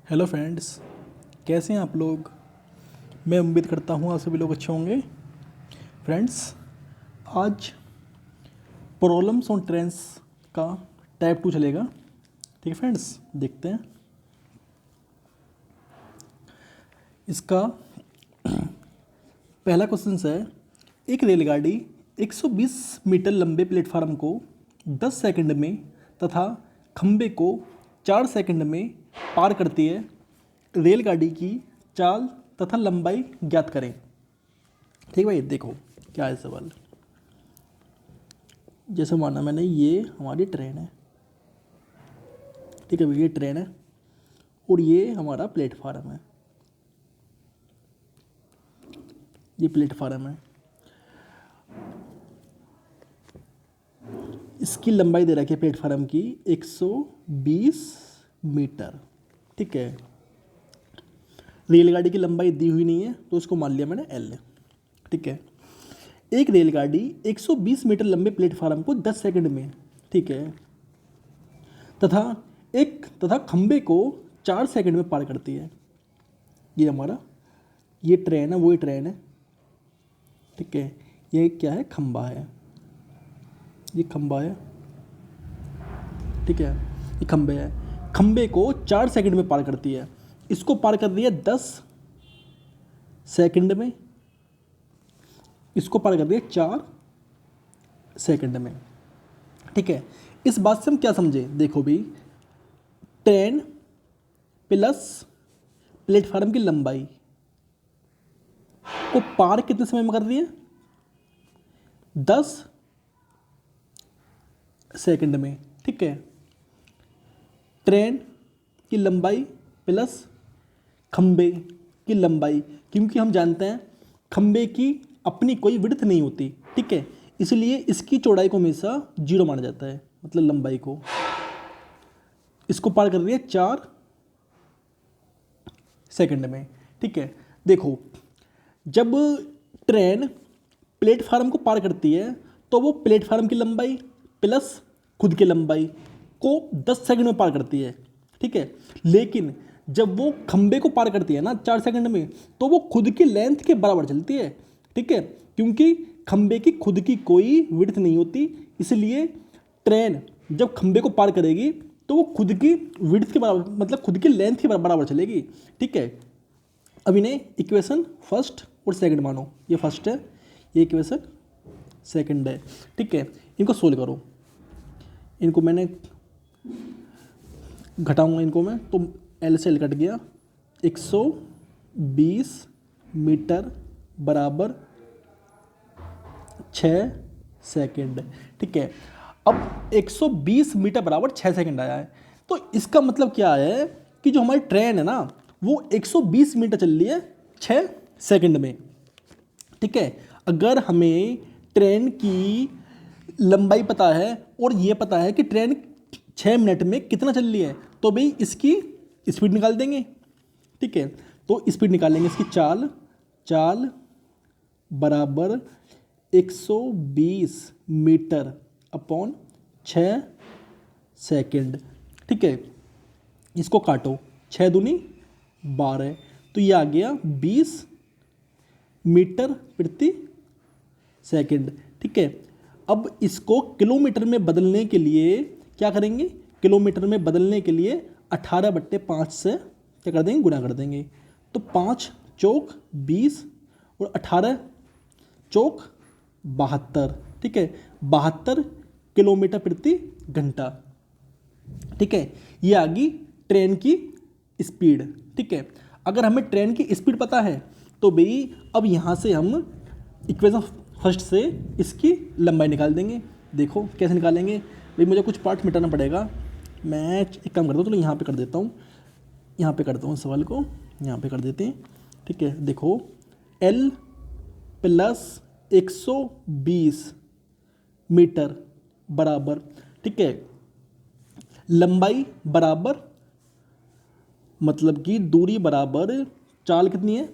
Hello friends, कैसे हैं आप लोग। मैं उम्मीद करता हूँ आप सभी लोग अच्छे होंगे। फ्रेंड्स, आज प्रॉब्लम्स ऑन ट्रेंस का टाइप 2 चलेगा। ठीक है फ्रेंड्स, देखते हैं इसका। पहला क्वेश्चन है, एक रेलगाड़ी 120 मीटर लंबे प्लेटफार्म को 10 सेकंड में तथा खंबे को 4 सेकंड में पार करती है। रेलगाड़ी की चाल तथा लंबाई ज्ञात करें। ठीक भाई, देखो क्या है सवाल। जैसे माना मैंने, ये हमारी ट्रेन है। ठीक है भाई, ये ट्रेन है और ये हमारा प्लेटफार्म है। ये प्लेटफार्म है। इसकी लंबाई दे रखी है प्लेटफार्म की 120 मीटर। ठीक है, रेलगाड़ी की लंबाई दी हुई नहीं है तो इसको मान लिया मैंने L। ठीक है, एक रेलगाड़ी 120 मीटर लंबे प्लेटफार्म को 10 सेकंड में, ठीक है, तथा खंबे को 4 सेकंड में पार करती है। ये हमारा ये ट्रेन है, वही ट्रेन है। ठीक है, ये क्या है, खंबा है। ये खंबा है। ठीक है, ये खंबे है। खंबे को 4 सेकंड में पार करती है। इसको पार कर रही है 10 सेकंड में। इसको पार कर रही है 4 सेकंड में। ठीक है, इस बात से हम क्या समझे, देखो भी, ट्रेन प्लस प्लेटफार्म की लंबाई को पार कितने समय में कर रही है, 10 सेकंड में। ठीक है, ट्रेन की लंबाई प्लस खंबे की लंबाई, क्योंकि हम जानते हैं खंबे की अपनी कोई विड्थ नहीं होती। ठीक है, इसलिए इसकी चौड़ाई को हमेशा 0 माना जाता है, मतलब लंबाई को। इसको पार कर रही है 4 सेकंड में। ठीक है, देखो, जब ट्रेन प्लेटफार्म को पार करती है तो वो प्लेटफार्म की लंबाई प्लस खुद की लंबाई को 10 सेकंड में पार करती है। ठीक है, लेकिन जब वो खंबे को पार करती है ना 4 सेकंड में, तो वो खुद की लेंथ के बराबर चलती है। ठीक है, क्योंकि खंबे की खुद की कोई विड्थ नहीं होती, इसलिए ट्रेन जब खंबे को पार करेगी तो वो खुद की विड्थ के बराबर, मतलब खुद की लेंथ के बराबर चलेगी। ठीक है, अब इन्हें इक्वेशन फर्स्ट और सेकंड मानो। ये फर्स्ट है, ये इक्वेशन सेकंड है। ठीक है, इनको सोल्व करो। इनको मैंने घटाऊंगा, इनको मैं, तो L से L कट गया। 120 मीटर बराबर 6 सेकंड। ठीक है, अब 120 मीटर बराबर 6 सेकंड आया है, तो इसका मतलब क्या है कि जो हमारी ट्रेन है ना, वो 120 मीटर चल रही है 6 सेकंड में। ठीक है, अगर हमें ट्रेन की लंबाई पता है और ये पता है कि ट्रेन 6 मिनट में कितना चल रही है, तो भाई इसकी स्पीड निकाल देंगे। ठीक है, तो स्पीड निकालेंगे इसकी, चाल बराबर 120 मीटर अपॉन 6 सेकंड। ठीक है, इसको काटो, 6 दूनी 12, तो ये आ गया 20 मीटर प्रति सेकंड। ठीक है, अब इसको किलोमीटर में बदलने के लिए क्या करेंगे, किलोमीटर में बदलने के लिए 18/5 से क्या कर देंगे, गुणा कर देंगे। तो 5 चौक 20 और 18 चौक 72। ठीक है, 72 किलोमीटर प्रति घंटा। ठीक है, ये आ गई ट्रेन की स्पीड। ठीक है, अगर हमें ट्रेन की स्पीड पता है तो भाई अब यहाँ से हम इक्वेशन फर्स्ट से इसकी लंबाई निकाल देंगे। देखो कैसे निकालेंगे भाई, मुझे कुछ पार्ट मिटाना पड़ेगा। मैं एक काम करता हूँ, चलो यहाँ पे कर देता हूँ, यहाँ पे करता हूँ सवाल को, यहाँ पे कर देते हैं। ठीक है, देखो, L प्लस 120 मीटर बराबर, ठीक है, लंबाई बराबर, मतलब कि दूरी बराबर चाल कितनी है,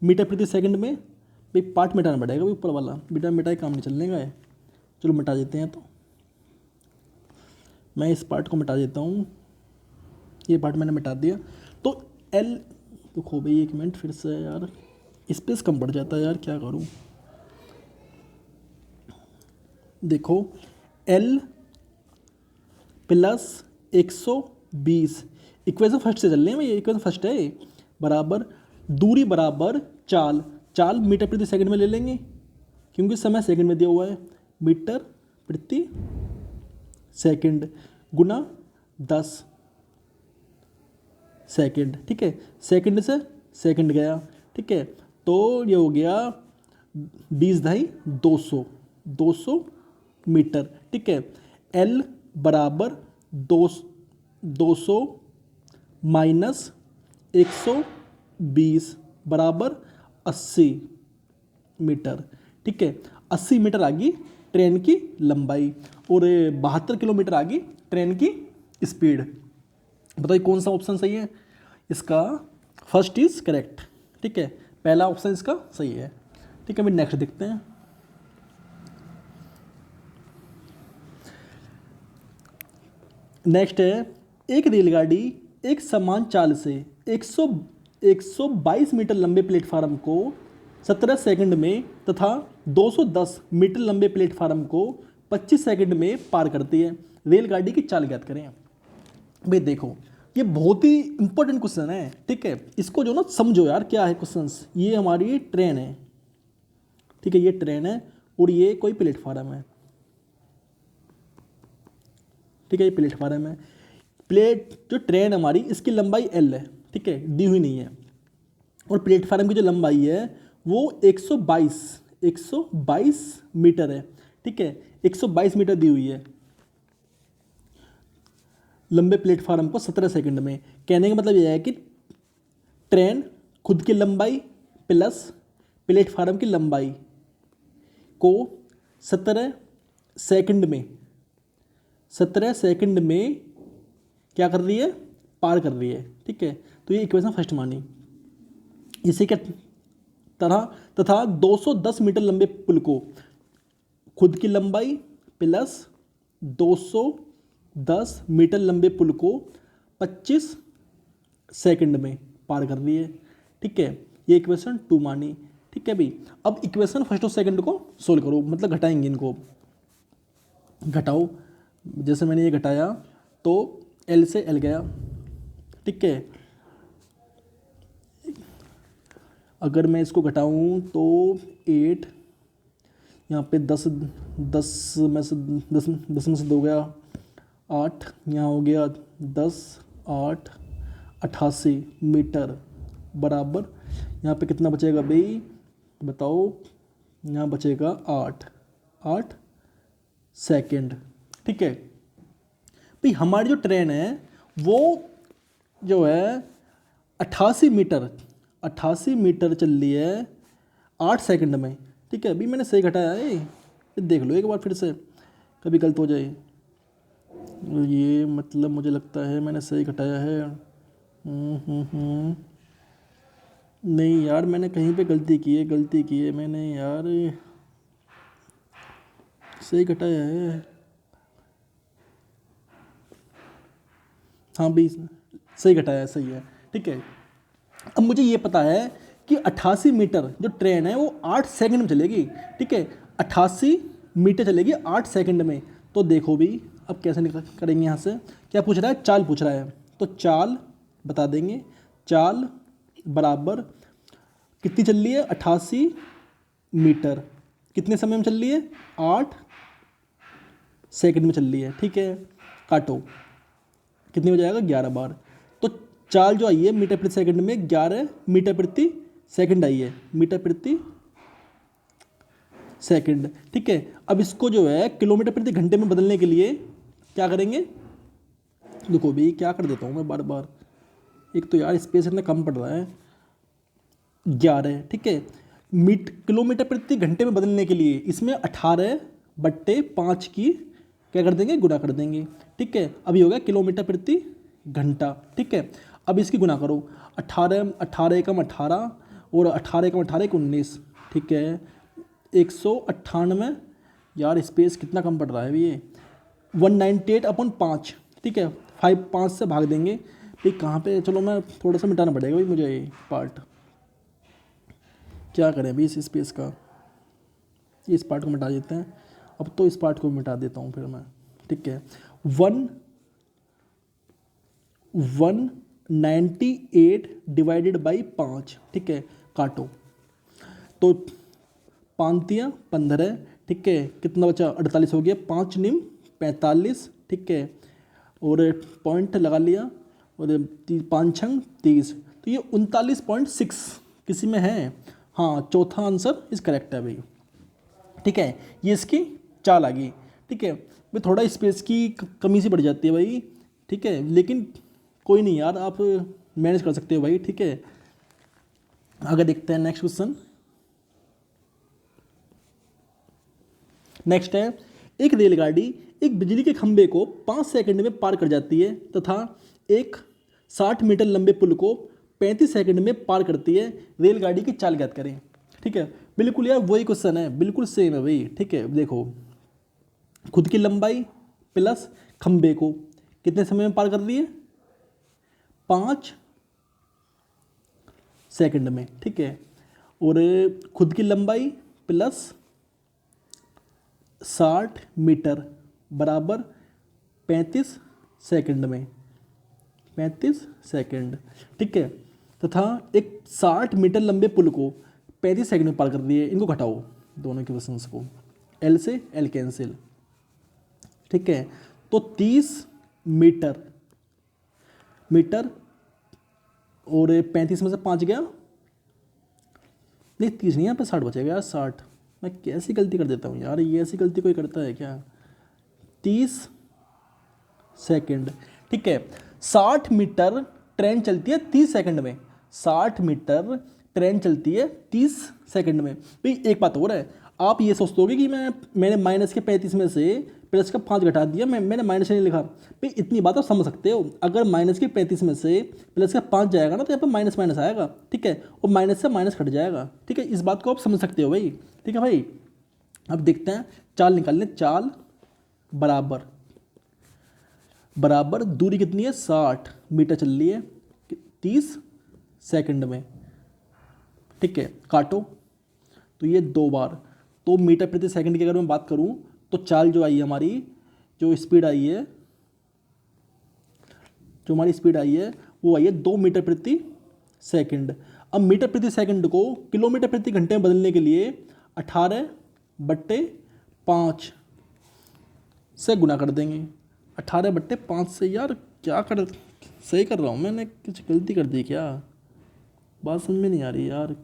मीटर प्रति सेकंड में। भाई पार्ट मिटाना पड़ेगा भाई, ऊपर वाला बेटा मिटाए काम नहीं चलने का है। चलो मिटा देते हैं, तो मैं इस पार्ट को मिटा देता हूँ। ये पार्ट मैंने मिटा दिया। तो एल, तो खो भाई 1 मिनट फिर से यार, स्पेस कम पड़ जाता है यार, क्या करूँ। देखो एल प्लस 120, इक्वेशन फर्स्ट से चल रहे हैं, ये इक्वेशन फर्स्ट है, बराबर दूरी बराबर चाल, चाल मीटर प्रति सेकंड में ले लेंगे क्योंकि समय सेकंड में दिया हुआ है, मीटर प्रति सेकंड गुना 10 सेकंड, ठीक है, सेकंड से सेकंड गया, ठीक है, तो ये हो गया 20 ढाई 200 मीटर, ठीक है। एल बराबर 200 माइनस 120 बराबर 80 मीटर, ठीक है। 80 मीटर आ गई ट्रेन की लंबाई और 72 किलोमीटर आ गई ट्रेन की स्पीड। बताइए कौन सा ऑप्शन सही है इसका। फर्स्ट इज करेक्ट, ठीक है, पहला ऑप्शन इसका सही है, ठीक है। अभी नेक्स्ट देखते हैं। नेक्स्ट है, एक रेलगाड़ी एक समान चाल से 122 मीटर लंबे प्लेटफार्म को 17 सेकंड में तथा 210 मीटर लंबे प्लेटफार्म को 25 सेकंड में पार करती है। रेलगाड़ी की चाल ज्ञात करें। भाई देखो ये बहुत ही इंपॉर्टेंट क्वेश्चन है, ठीक है, इसको जो ना समझो यार क्या है क्वेश्चंस। ये हमारी ट्रेन है, ठीक है, ये ट्रेन है और ये कोई प्लेटफार्म है, ठीक है, ये प्लेटफार्म है। जो ट्रेन हमारी इसकी लंबाई एल है, ठीक है, दी हुई नहीं है, और प्लेटफार्म की जो लंबाई है वो 122 मीटर है, ठीक है, 122 मीटर दी हुई है लंबे प्लेटफार्म को 17 सेकंड में। कहने का मतलब यह है कि ट्रेन खुद की लंबाई प्लस प्लेटफार्म की लंबाई को 17 सेकंड में क्या कर रही है, पार कर रही है, ठीक है। तो ये इक्वेशन फर्स्ट मानी। इसी के तथा 210 मीटर लंबे पुल को खुद की लंबाई प्लस 210 मीटर लंबे पुल को 25 सेकंड में पार कर रही है, ठीक है। ये इक्वेशन 2 मानी, ठीक है भाई। अब इक्वेशन फर्स्ट और सेकंड को सोल्व करो, मतलब घटाएंगे इनको। घटाओ, जैसे मैंने ये घटाया तो एल से एल गया, ठीक है। अगर मैं इसको घटाऊं तो 8, यहाँ पे 10 में से 2 गया 8, यहाँ हो गया 10 8 88 मीटर बराबर, यहाँ पे कितना बचेगा भाई बताओ, यहाँ बचेगा 8 सेकंड, ठीक है भाई। हमारी जो ट्रेन है वो जो है 88 मीटर चल रही है 8 सेकंड में, ठीक है। अभी मैंने सही घटाया है, देख लो एक बार फिर से, कभी गलत हो जाए। ये मतलब मुझे लगता है मैंने सही घटाया है। नहीं यार, मैंने कहीं पे गलती की है मैंने यार, सही घटाया है। हाँ भी सही घटाया है, सही है, ठीक है। अब मुझे ये पता है कि 88 मीटर जो ट्रेन है वो 8 सेकंड में चलेगी, ठीक है, 88 मीटर चलेगी 8 सेकंड में। तो देखो भी अब कैसे निकल करेंगे यहाँ से। क्या पूछ रहा है, चाल पूछ रहा है, तो चाल बता देंगे। चाल बराबर कितनी चल रही है, 88 मीटर कितने समय में चल रही है, 8 सेकंड में चल रही है, ठीक है। काटो, कितनी हो जाएगा, 11 बार। तो चाल जो आई है मीटर प्रति सेकंड में 11 मीटर प्रति सेकंड आई है, मीटर प्रति सेकंड, ठीक है। अब इसको जो है किलोमीटर प्रति घंटे में बदलने के लिए क्या करेंगे, देखो भी क्या कर देता हूँ मैं बार बार, एक तो यार स्पेस इतना कम पड़ रहा है, 11, ठीक है। किलोमीटर प्रति घंटे में बदलने के लिए इसमें 18/5 की क्या कर देंगे, गुना कर देंगे, ठीक है। अभी हो गया किलोमीटर प्रति घंटा, ठीक है। अब इसकी गुना करो, 18 एकम 18 और 18 एकम 18 19, ठीक है, 198। यार स्पेस कितना कम पड़ रहा है अभी ये, 198/5, ठीक है। 5 से भाग देंगे, ये कहाँ पे, चलो मैं थोड़ा सा मिटाना पड़ेगा भाई मुझे ये पार्ट, क्या करें अभी इस स्पेस का, इस पार्ट को मिटा देते हैं। अब तो इस पार्ट को मिटा देता हूँ फिर मैं, ठीक है। 198 डिवाइडेड बाई 5, ठीक है, काटो। तो 5×3 = 15, ठीक है, कितना बचा 48 हो गया, 5×9 = 45, ठीक है, और पॉइंट लगा लिया, और 5×6 = 30, तो ये 39.6 किसी में है। हाँ, चौथा आंसर इस करेक्ट है भाई, ठीक है। ये इसकी चाल आ गई, ठीक है भाई। थोड़ा स्पेस की कमी सी पड़ जाती है भाई, ठीक है, लेकिन कोई नहीं यार, आप मैनेज कर सकते हो भाई, ठीक है। आगे देखते हैं नेक्स्ट क्वेश्चन। नेक्स्ट है, एक रेलगाड़ी एक बिजली के खंभे को 5 सेकंड में पार कर जाती है तथा एक 60 मीटर लंबे पुल को 35 सेकंड में पार करती है। रेलगाड़ी की चाल ज्ञात करें, ठीक है। बिल्कुल यार वही क्वेश्चन है, बिल्कुल सेम है भाई, ठीक है। देखो, खुद की लंबाई प्लस खंभे को कितने समय में पार कर रही है, 5 सेकंड में, ठीक है। और खुद की लंबाई प्लस 60 मीटर बराबर 35 सेकंड में, 35 सेकंड, ठीक है, तथा एक 60 मीटर लंबे पुल को 35 सेकंड में पार कर रही है। इनको घटाओ दोनों के क्वेश्चंस को, एल से एल कैंसिल, ठीक है। तो 30 मीटर और 35 में से 5 गया, नहीं 30 नहीं, यहाँ पे 60 बचेगा यार, 60। मैं कैसी गलती कर देता हूँ यार, ये ऐसी गलती कोई करता है क्या। 30 सेकंड, ठीक है। 60 मीटर ट्रेन चलती है 30 सेकंड में, 60 मीटर ट्रेन चलती है 30 सेकंड में। भाई एक बात और है, आप ये सोचते होगे कि मैंने माइनस के 35 में से प्लस का 5 घटा दिया, मैंने माइनस नहीं लिखा। भाई इतनी बात आप समझ सकते हो, अगर माइनस के 35 में से प्लस का 5 जाएगा ना, तो यहाँ पर माइनस माइनस आएगा, ठीक है, और माइनस से माइनस कट जाएगा, ठीक है। इस बात को आप समझ सकते हो भाई, ठीक है भाई। अब देखते हैं, चाल निकाल लें। चाल बराबर दूरी कितनी है, 60 मीटर चल रही है 30 सेकंड में, ठीक है, काटो। तो ये 2 बार, तो मीटर प्रति सेकंड की अगर मैं बात करूं, तो चाल जो आई है हमारी, जो स्पीड आई है, वो आई है 2 मीटर प्रति सेकंड। अब मीटर प्रति सेकंड को किलोमीटर प्रति घंटे में बदलने के लिए 18/5 से गुना कर देंगे। 18/5 से, यार क्या कर, सही कर रहा हूँ मैंने, कुछ गलती कर दी क्या, बात समझ में नहीं आ रही यार।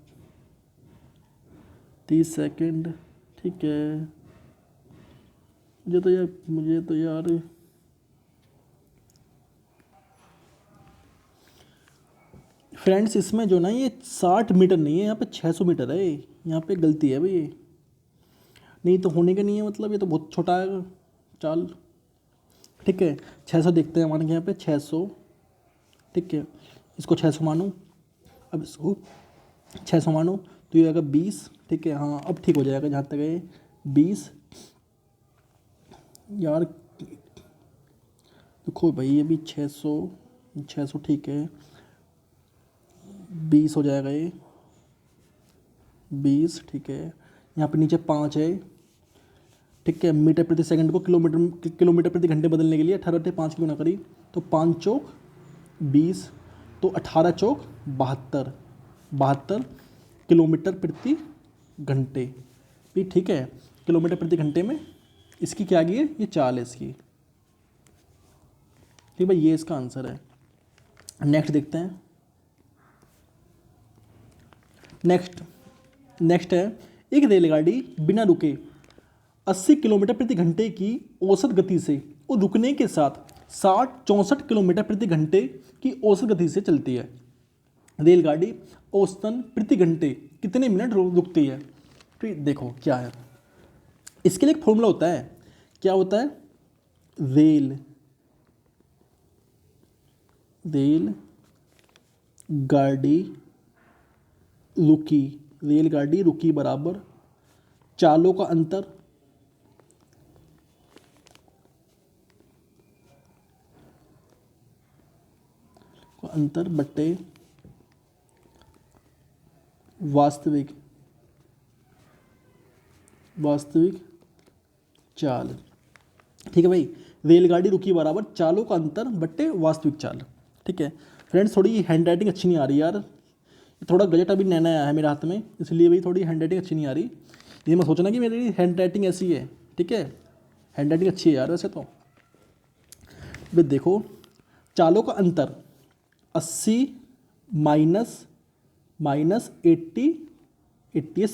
30 सेकंड, ठीक है। मुझे तो यार फ्रेंड्स, इसमें जो ना ये 60 मीटर नहीं है, यहाँ पे 600 मीटर है, यहाँ पे गलती है भाई। नहीं तो होने का नहीं है, मतलब ये तो बहुत छोटा है चाल, ठीक है। 600 देखते हैं हमारे यहाँ पे 600, ठीक है, इसको 600 मानो। अब इसको 600 मानो तो ये आएगा 20, ठीक है। हाँ अब ठीक हो जाएगा, जहाँ तक है 20। यार देखो भाई, ये भी 600 ठीक है, 20 हो जाएगा ये 20, ठीक है। यहाँ पे नीचे 5 है, ठीक है। मीटर प्रति सेकंड को किलोमीटर प्रति घंटे बदलने के लिए 18/5 की गुना करी, तो 5 चौक 20, तो 18 चौक 72 किलोमीटर प्रति घंटे भी, ठीक है। किलोमीटर प्रति घंटे में इसकी क्या आ गई है, ये चाल है इसकी, ठीक भाई, ये इसका आंसर है। नेक्स्ट देखते हैं। नेक्स्ट है, एक रेलगाड़ी बिना रुके 80 किलोमीटर प्रति घंटे की औसत गति से और रुकने के साथ 64 किलोमीटर प्रति घंटे की औसत गति से चलती है। रेलगाड़ी औसतन प्रति घंटे कितने मिनट रुकती है। तो देखो क्या है, इसके लिए एक फॉर्मूला होता है, क्या होता है, रेलगाड़ी रुकी बराबर चालों का अंतर अंतर बट्टे वास्तविक चाल। ठीक है भाई, रेलगाड़ी रुकी बराबर चालों का अंतर बट्टे वास्तविक चाल। ठीक है फ्रेंड्स, थोड़ी हैंड राइटिंग अच्छी नहीं आ रही यार, थोड़ा गजट अभी नया नया आया है मेरे हाथ में, इसलिए भाई थोड़ी हैंड राइटिंग अच्छी नहीं आ रही। ये मैं सोचना कि मेरी हैंड राइटिंग ऐसी है। ठीक है, हैंड राइटिंग अच्छी है यार वैसे तो। भाई देखो, चालों का अंतर 80 माइनस 80 है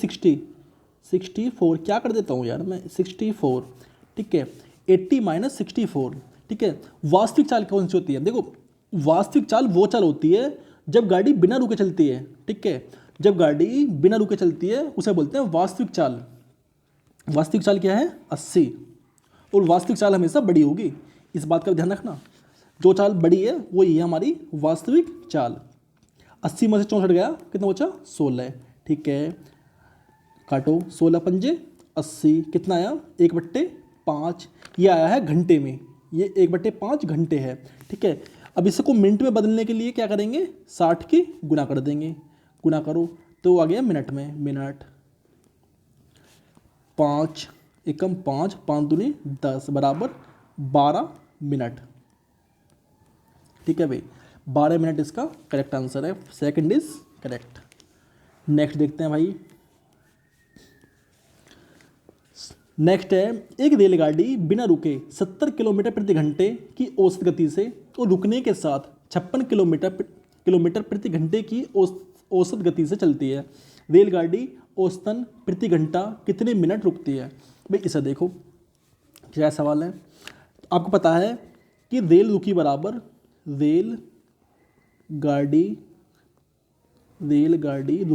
64, क्या कर देता हूँ यार मैं, 64। ठीक है, 80 माइनस 64। ठीक है, वास्तविक चाल कौन सी होती है? देखो, वास्तविक चाल वो चाल होती है जब गाड़ी बिना रुके चलती है। ठीक है, जब गाड़ी बिना रुके चलती है उसे बोलते हैं वास्तविक चाल। वास्तविक चाल क्या है? 80। और वास्तविक चाल हमेशा बड़ी होगी, इस बात का ध्यान रखना। जो चाल बड़ी है वो ये हमारी वास्तविक चाल। 80 में से 64 गया, कितना बचा? 16। ठीक है, काटो, 16 पंजे 80, कितना आया? 1/5। ये आया है घंटे में, ये 1/5 घंटे है। ठीक है, अब इसको मिनट में बदलने के लिए क्या करेंगे? 60 की गुना कर देंगे, गुना करो तो आ गया मिनट में। मिनट 5 एकम 5, 5 दूनी 10 बराबर 12 मिनट। ठीक है भाई, 12 मिनट इसका करेक्ट आंसर है। Second is correct. नेक्स्ट देखते हैं भाई। नेक्स्ट है, एक रेलगाड़ी बिना रुके 70 किलोमीटर प्रति घंटे की औसत गति से और रुकने के साथ 56 किलोमीटर प्रति घंटे की औसत गति से चलती है। रेलगाड़ी औसतन प्रति घंटा कितने मिनट रुकती है? भाई इसे देखो क्या सवाल है। आपको पता है कि रेल रुकी बराबर रेलगाड़ी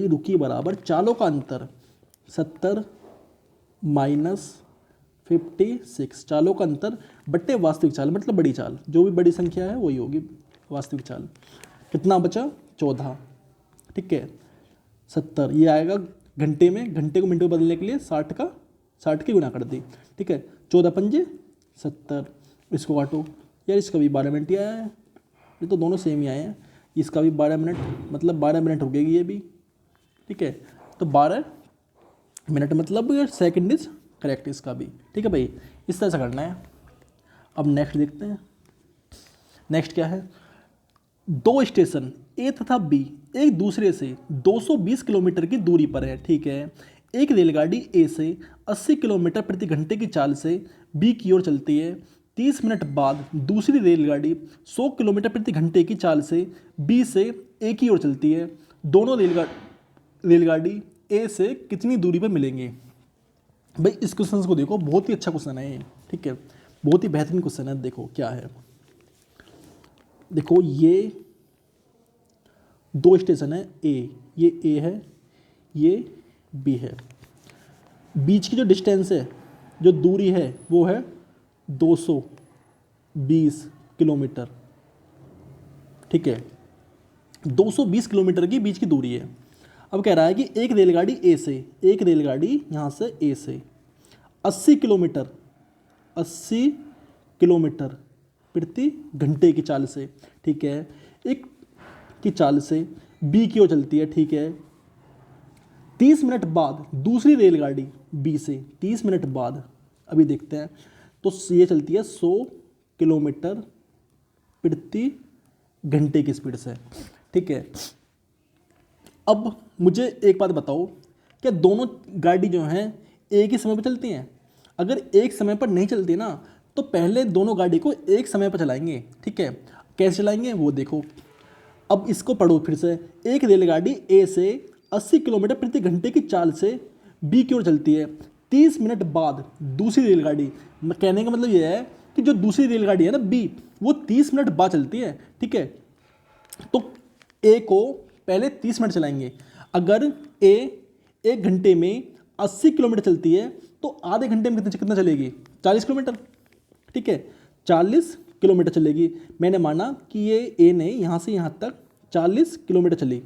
रुकी बराबर चालों का अंतर 70 माइनस 56, चालों का अंतर बट्टे वास्तविक चाल, मतलब बड़ी चाल, जो भी बड़ी संख्या है वही होगी वास्तविक चाल। कितना बचा? 14। ठीक है, 70 ये आएगा घंटे में, घंटे को मिनट में बदलने के लिए 60 की गुना कर दी। ठीक है, 14 पंजे 70, इसको काटो यार, इसका भी 12 मिनट ही आया है, ये तो दोनों सेम ही आए हैं। इसका भी 12 मिनट, मतलब 12 मिनट रुकेगी ये भी। ठीक है, तो 12 मिनट मतलब सेकंड इज करेक्ट इसका भी। ठीक है भाई, इस तरह से करना है। अब नेक्स्ट देखते हैं। नेक्स्ट क्या है? दो स्टेशन ए तथा बी एक दूसरे से 220 किलोमीटर की दूरी पर है। ठीक है, एक रेलगाड़ी ए से 80 किलोमीटर प्रति घंटे की चाल से बी की ओर चलती है। 30 मिनट बाद दूसरी रेलगाड़ी 100 किलोमीटर प्रति घंटे की चाल से बी से ए की ओर चलती है। दोनों रेलगाड़ी ए से कितनी दूरी पर मिलेंगे? भाई इस क्वेश्चन को देखो, बहुत ही अच्छा क्वेश्चन है ये। ठीक है, बहुत ही बेहतरीन क्वेश्चन है। देखो क्या है, देखो ये दो स्टेशन है ए, ये ए है, ये बी है। बीच की जो डिस्टेंस है, जो दूरी है वो है 220 किलोमीटर। ठीक है, 220 किलोमीटर की बीच की दूरी है। अब कह रहा है कि एक रेलगाड़ी यहाँ से ए से 80 किलोमीटर प्रति घंटे की चाल से, ठीक है, एक की चाल से बी की ओर चलती है। ठीक है, 30 मिनट बाद दूसरी रेलगाड़ी बी से 30 मिनट बाद, अभी देखते हैं, तो ये चलती है 100 किलोमीटर प्रति घंटे की स्पीड से। ठीक है, अब मुझे एक बात बताओ, क्या दोनों गाड़ी जो हैं एक ही समय पर चलती हैं? अगर एक समय पर नहीं चलती ना, तो पहले दोनों गाड़ी को एक समय पर चलाएंगे। ठीक है, कैसे चलाएंगे वो देखो। अब इसको पढ़ो फिर से। एक रेलगाड़ी ए से 80 किलोमीटर प्रति घंटे की चाल से बी की ओर चलती है। 30 मिनट बाद दूसरी रेलगाड़ी, कहने का मतलब यह है कि जो दूसरी रेलगाड़ी है ना बी, वो 30 मिनट बाद चलती है। ठीक है, तो ए को पहले 30 मिनट चलाएंगे। अगर ए एक घंटे में 80 किलोमीटर चलती है, तो आधे घंटे में कितना चलेगी? 40 किलोमीटर। ठीक है, 40 किलोमीटर चलेगी। मैंने माना कि ये ए ने यहाँ से यहाँ तक 40 किलोमीटर चली।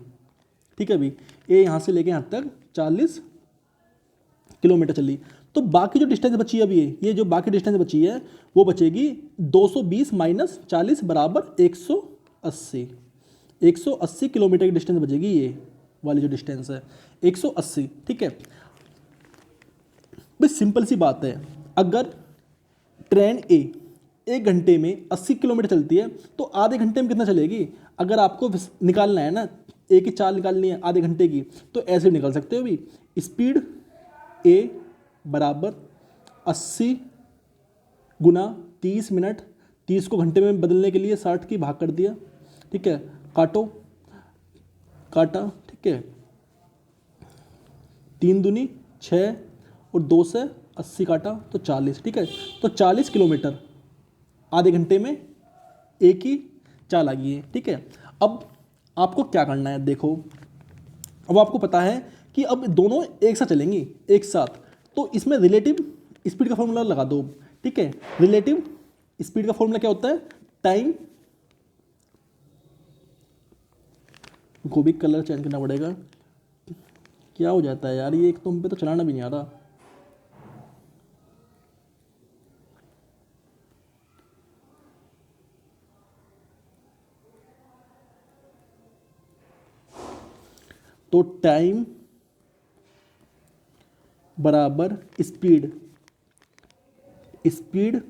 ठीक है, अभी ए यहाँ से लेके यहाँ तक 40 किलोमीटर चली, तो बाकी जो डिस्टेंस बची है अभी ये जो बाकी डिस्टेंस बची है वो बचेगी 220 माइनस 40 बराबर 180। 180 किलोमीटर की डिस्टेंस बचेगी ये वाली जो डिस्टेंस है 180। ठीक है भाई, सिंपल सी बात है, अगर ट्रेन ए 1 घंटे में 80 किलोमीटर चलती है तो आधे घंटे में कितना चलेगी? अगर आपको निकालना है ना, ए की चाल निकालनी है आधे घंटे की, तो ऐसे निकाल सकते हो भी, स्पीड ए बराबर 80 गुना 30 मिनट, 30 को घंटे में बदलने के लिए 60 की भाग कर दिया। ठीक है, काटो, काटा, ठीक है, 3 दूनी 6 और 2 से 80 काटा तो 40। ठीक है, तो 40 किलोमीटर आधे घंटे में एक ही चाल आ गई है। ठीक है, अब आपको क्या करना है, देखो अब आपको पता है कि अब दोनों एक साथ चलेंगी एक साथ, तो इसमें रिलेटिव स्पीड का फॉर्मूला लगा दो। ठीक है, रिलेटिव स्पीड का फॉर्मूला क्या होता है? टाइम को भी कलर चेंज करना पड़ेगा, क्या हो जाता है यार, ये एक तुम पे तो चलाना भी नहीं आ रहा। तो टाइम बराबर स्पीड, स्पीड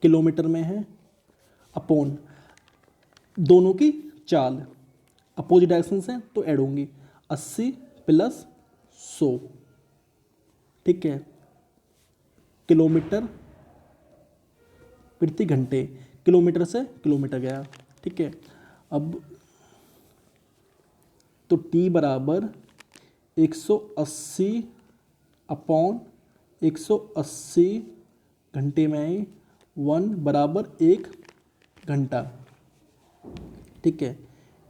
किलोमीटर में है अपॉन दोनों की चाल, अपोजिट डायरेक्शन से तो ऐड होंगी 80 प्लस 100। ठीक है, किलोमीटर प्रति घंटे, किलोमीटर से किलोमीटर गया। ठीक है, अब तो टी बराबर 180 अपॉन 180 घंटे में 1 बराबर 1 घंटा। ठीक है,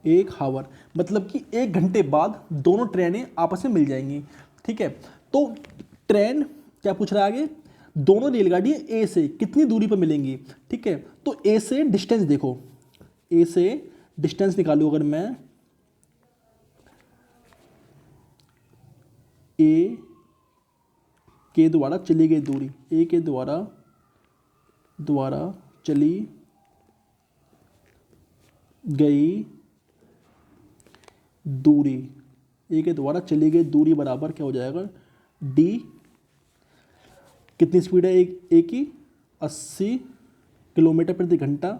1 हावर, मतलब कि 1 घंटे बाद दोनों ट्रेनें आपस में मिल जाएंगी। ठीक है, तो ट्रेन क्या पूछ रहा है आगे, दोनों रेलगाड़ियाँ ए से कितनी दूरी पर मिलेंगी। ठीक है, तो ए से डिस्टेंस देखो, ए से डिस्टेंस निकालूँ अगर मैं, ए के द्वारा चली गई दूरी, ए के द्वारा चली गई दूरी, ए के द्वारा चली गई दूरी बराबर क्या हो जाएगा, डी, कितनी स्पीड है ए की 80 किलोमीटर प्रति घंटा,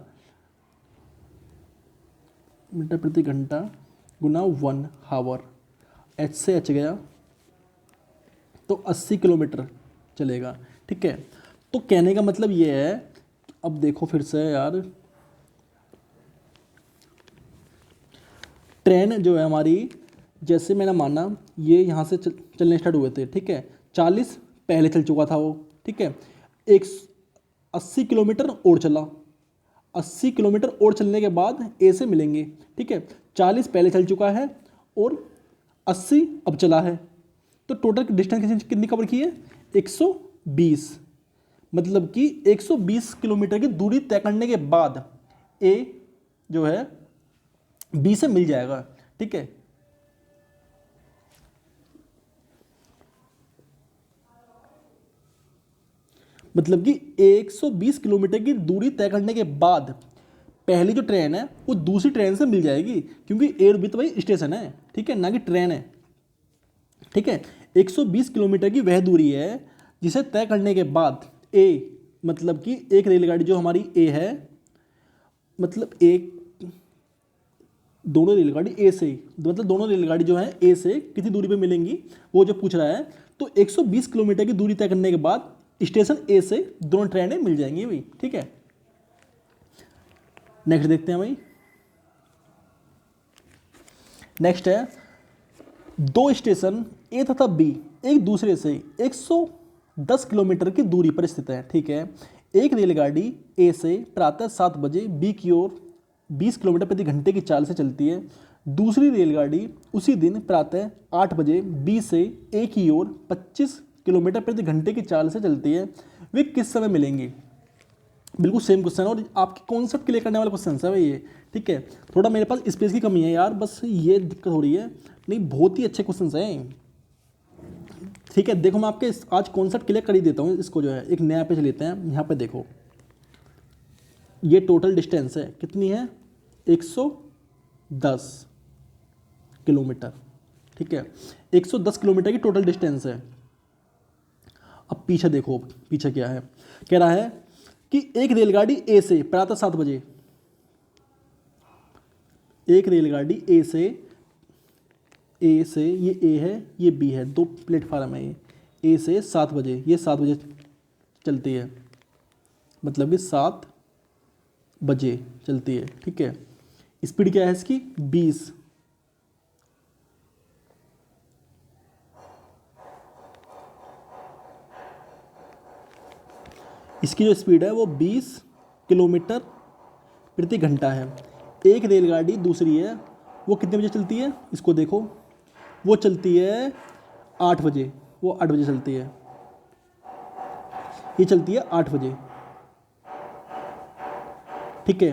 मीटर प्रति घंटा गुना 1 हावर, एच से एच गया तो 80 किलोमीटर चलेगा। ठीक है, तो कहने का मतलब ये है, अब देखो फिर से यार, ट्रेन जो है हमारी, जैसे मैंने माना ये यहाँ से चलने स्टार्ट हुए थे। ठीक है, 40 पहले चल चुका था वो। ठीक है, 80 किलोमीटर और चला, 80 किलोमीटर और चलने के बाद ए से मिलेंगे। ठीक है, 40 पहले चल चुका है और 80 अब चला है, तो टोटल डिस्टेंस कितनी कवर की है, 120। मतलब कि 120 किलोमीटर की दूरी तय करने के बाद ए जो है बी से मिल जाएगा। ठीक है, मतलब कि 120 किलोमीटर की दूरी तय करने के बाद पहली जो ट्रेन है वो दूसरी ट्रेन से मिल जाएगी, क्योंकि ए और बी तो भाई स्टेशन है। ठीक है, ना कि ट्रेन है। ठीक है, 120 किलोमीटर की वह दूरी है जिसे तय करने के बाद ए, मतलब कि एक रेलगाड़ी जो हमारी ए है, मतलब एक दोनों रेलगाड़ी ए से, मतलब दोनों रेलगाड़ी जो है ए से कितनी दूरी पे मिलेंगी वो जो पूछ रहा है। तो 120 किलोमीटर की दूरी तय करने के बाद स्टेशन ए से दोनों ट्रेनें मिल जाएंगी भाई। ठीक है, नेक्स्ट देखते हैं भाई। नेक्स्ट है, दो स्टेशन ए तथा बी एक दूसरे से 110 किलोमीटर की दूरी पर स्थित है। ठीक है, एक रेलगाड़ी ए से प्रातः 7 बजे बी की ओर 20 किलोमीटर प्रति घंटे की चाल से चलती है। दूसरी रेलगाड़ी उसी दिन प्रातः 8 बजे बी से ए की ओर 25 किलोमीटर प्रति घंटे की चाल से चलती है। वे किस समय मिलेंगी? बिल्कुल सेम क्वेश्चन है और आपके कॉन्सेप्ट क्लियर करने वाला क्वेश्चन है भाई ये। ठीक है, थोड़ा मेरे पास स्पेस की कमी है यार, बस ये दिक्कत हो रही है, नहीं बहुत ही अच्छे क्वेश्चन हैं। ठीक है, देखो मैं आपके आज कॉन्सेप्ट क्लियर कर ही देता हूँ इसको, जो है एक नया पेज लेते हैं। यहाँ पे देखो ये टोटल डिस्टेंस है, कितनी है, 110 किलोमीटर। ठीक है, 110 किलोमीटर की टोटल डिस्टेंस है। अब पीछे देखो, पीछे क्या है, कह रहा है कि एक रेलगाड़ी ए से प्रातः 7 बजे, एक रेलगाड़ी ए से ये ए है ये बी है, दो प्लेटफार्म है, ये ए से 7 बजे, ये 7 बजे चलती है, मतलब कि 7 बजे चलती है। ठीक है, स्पीड क्या है इसकी, 20। इसकी जो स्पीड है वो 20 किलोमीटर प्रति घंटा है। एक रेलगाड़ी दूसरी है, वो कितने बजे चलती है, इसको देखो, वो चलती है 8 बजे, वो 8 बजे चलती है, ये चलती है 8 बजे। ठीक है,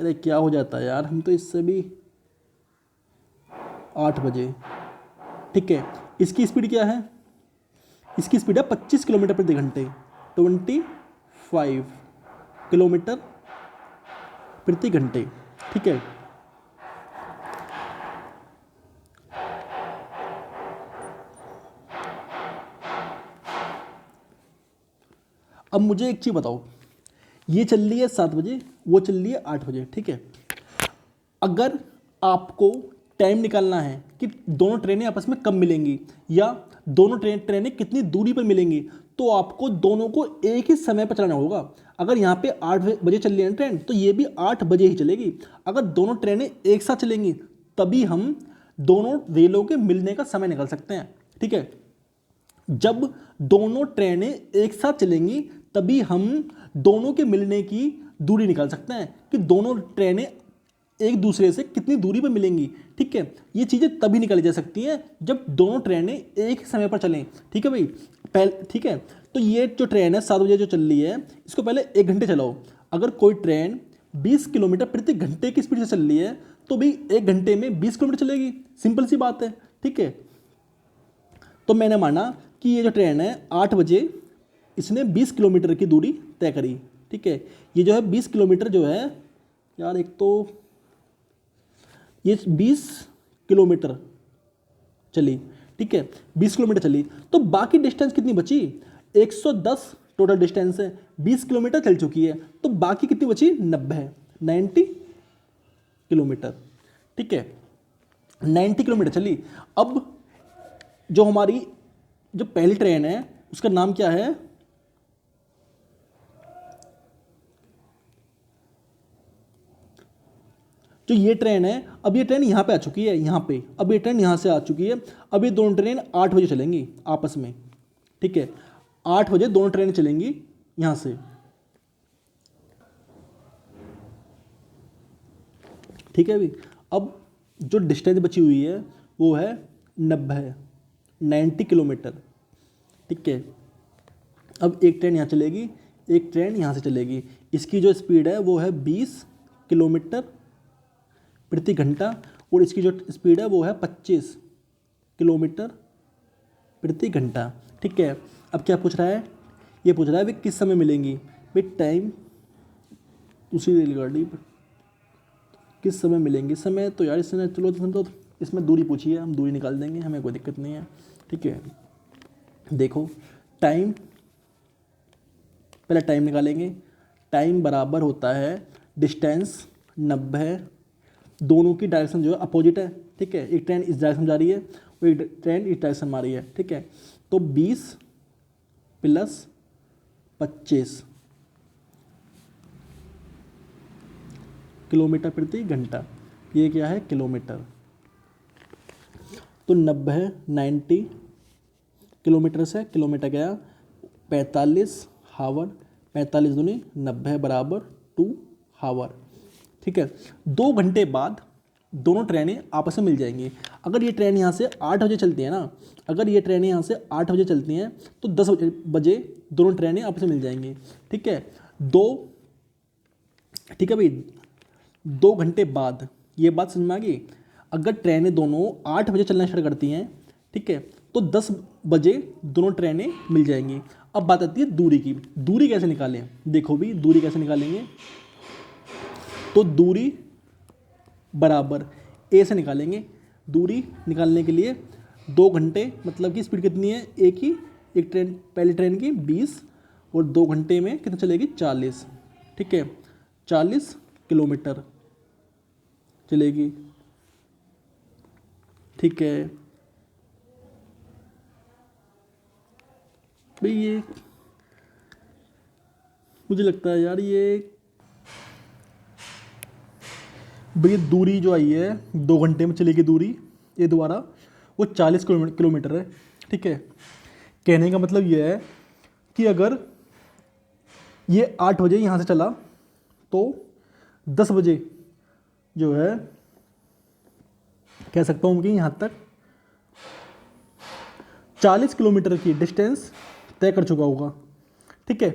अरे क्या हो जाता है यार, हम तो इससे भी 8 बजे। ठीक है, इसकी स्पीड क्या है, इसकी स्पीड है 25 किलोमीटर प्रति घंटे, 25 किलोमीटर प्रति घंटे। ठीक है, अब मुझे एक चीज़ बताओ, ये चल रही है 7 बजे, वो चल रही है 8 बजे। ठीक है, अगर आपको टाइम निकालना है कि दोनों ट्रेनें आपस में कब मिलेंगी या दोनों ट्रेनें कितनी दूरी पर मिलेंगी, तो आपको दोनों को एक ही समय पर चलाना होगा। अगर यहाँ पे 8 बजे चल रही है ट्रेन, तो ये भी 8 बजे ही चलेगी। अगर दोनों ट्रेनें एक साथ चलेंगी तभी हम दोनों रेलों के मिलने का समय निकाल सकते हैं। ठीक है, जब दोनों ट्रेनें एक साथ चलेंगी तभी हम दोनों के मिलने की दूरी निकाल सकते हैं कि दोनों ट्रेनें एक दूसरे से कितनी दूरी पर मिलेंगी। ठीक है, ये चीज़ें तभी निकाली जा सकती हैं जब दोनों ट्रेनें एक ही समय पर चलें। ठीक है भाई, ठीक है, तो ये जो ट्रेन है 7 बजे जो चल रही है, इसको पहले 1 घंटे चलाओ। अगर कोई ट्रेन 20 किलोमीटर प्रति घंटे की स्पीड से चल रही है तो भी 1 घंटे में 20 किलोमीटर चलेगी, सिंपल सी बात है। ठीक है, तो मैंने माना कि ये जो ट्रेन है 8 बजे इसने 20 किलोमीटर की दूरी तय करी। ठीक है, ये जो है 20 किलोमीटर जो है यार, एक तो ये 20 किलोमीटर चली। ठीक है, 20 किलोमीटर चली, तो बाकी डिस्टेंस कितनी बची, 110 टोटल डिस्टेंस है, 20 किलोमीटर चल चुकी है, तो बाकी कितनी बची, 90 किलोमीटर। ठीक है, 90 किलोमीटर चली। अब जो हमारी जो पहली ट्रेन है उसका नाम क्या है, जो ये ट्रेन है, अब ये ट्रेन यहाँ पे आ चुकी है, यहाँ पे, अब ये ट्रेन यहाँ से आ चुकी है। अब ये दोनों ट्रेन 8 बजे चलेंगी आपस में। ठीक है, 8 बजे दोनों ट्रेनें चलेंगी यहाँ से। ठीक है भाई, अब जो डिस्टेंस बची हुई है वो है 90 किलोमीटर। ठीक है, अब एक ट्रेन यहाँ चलेगी, एक ट्रेन यहाँ से चलेगी, इसकी जो स्पीड है वो है 20 किलोमीटर प्रति घंटा और इसकी जो स्पीड है वो है 25 किलोमीटर प्रति घंटा। ठीक है, अब क्या पूछ रहा है, ये पूछ रहा है भाई किस समय मिलेंगी, भाई टाइम उसी रेलगाड़ी पर किस समय मिलेंगी। समय तो यार इसने चलो तो इसमें दूरी पूछी है, हम दूरी निकाल देंगे, हमें कोई दिक्कत नहीं है। ठीक है, देखो टाइम, पहले टाइम निकालेंगे, टाइम बराबर होता है डिस्टेंस 90, दोनों की डायरेक्शन जो है अपोजिट है। ठीक है, एक ट्रेन इस डायरेक्शन जा रही है और एक ट्रेन इस डायरेक्शन में आ रही है। ठीक है, तो 20 + 25 किलोमीटर प्रति घंटा, ये क्या है, किलोमीटर। तो 90 किलोमीटर से किलोमीटर गया 45 हावर, 45 दूनी 90 बराबर 2 हावर। ठीक है, 2 घंटे बाद दोनों ट्रेनें आपस में मिल जाएंगी। अगर ये ट्रेन यहाँ से 8 बजे चलती है ना, अगर ये ट्रेनें यहाँ से 8 बजे चलती हैं तो 10 बजे दोनों ट्रेनें आपस में मिल जाएंगी। ठीक है, ठीक है भाई, 2 घंटे बाद, ये बात समझ में आ गई। अगर ट्रेनें दोनों 8 बजे चलना स्टार्ट करती हैं, ठीक है, तो 10 बजे दोनों ट्रेनें मिल जाएंगी। अब बात आती है दूरी की। दूरी कैसे निकालें? देखो भी दूरी कैसे निकालेंगे, तो दूरी बराबर ए से निकालेंगे। दूरी निकालने के लिए 2 घंटे, मतलब कि स्पीड कितनी है एक ट्रेन, पहली ट्रेन की 20 और 2 घंटे में कितना चलेगी 40। ठीक है, 40 किलोमीटर चलेगी। ठीक है भाई, ये मुझे लगता है यार ये भैया दूरी जो आई है 2 घंटे में चलेगी दूरी ये दोबारा, वो 40 किलोमीटर है। ठीक है, कहने का मतलब ये है कि अगर ये 8 बजे यहाँ से चला तो 10 बजे जो है कह सकता हूँ कि यहाँ तक 40 किलोमीटर की डिस्टेंस तय कर चुका होगा। ठीक है,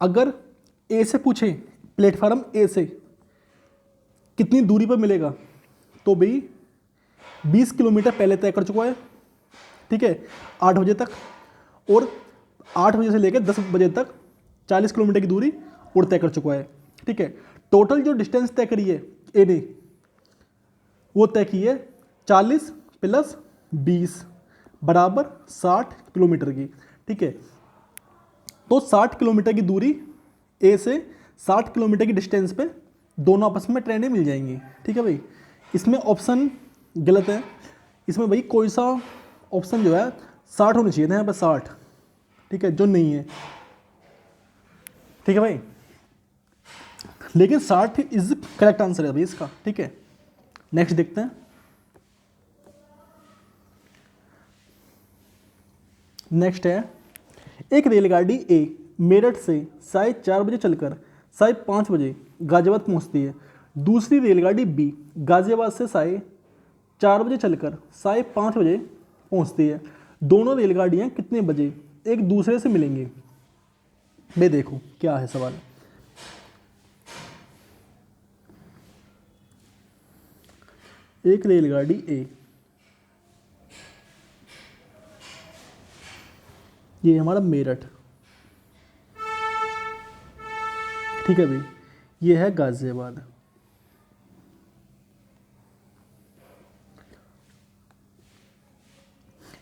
अगर ए से पूछे प्लेटफार्म ए से कितनी दूरी पर मिलेगा, तो भाई 20 किलोमीटर पहले तय कर चुका है। ठीक है, 8 बजे तक, और 8 बजे से लेकर 10 बजे तक 40 किलोमीटर की दूरी और तय कर चुका है। ठीक है, टोटल जो डिस्टेंस तय करी है ए ने, वो तय की है 40 प्लस 20 बराबर 60 किलोमीटर की। ठीक है, तो 60 किलोमीटर की दूरी ए से 60 किलोमीटर की डिस्टेंस पे दोनों आपस में ट्रेनें मिल जाएंगी। ठीक है भाई, इसमें ऑप्शन गलत है। इसमें भाई कोई सा ऑप्शन जो है 60 होना चाहिए था, यहाँ पर 60। ठीक है, जो नहीं है। ठीक है भाई, लेकिन 60 इज करेक्ट आंसर है भाई इसका। ठीक है, नेक्स्ट देखते हैं। नेक्स्ट है, एक रेलगाड़ी ए मेरठ से 4:30 बजे चलकर 5:30 बजे गाजियाबाद पहुंचती है। दूसरी रेलगाड़ी बी गाजियाबाद से 4:30 बजे चलकर 5:30 बजे पहुंचती है। दोनों रेलगाड़ियां कितने बजे एक दूसरे से मिलेंगी? भाई देखो क्या है सवाल। एक रेलगाड़ी ए, ये हमारा मेरठ, ठीक है भाई, ये है गाजियाबाद।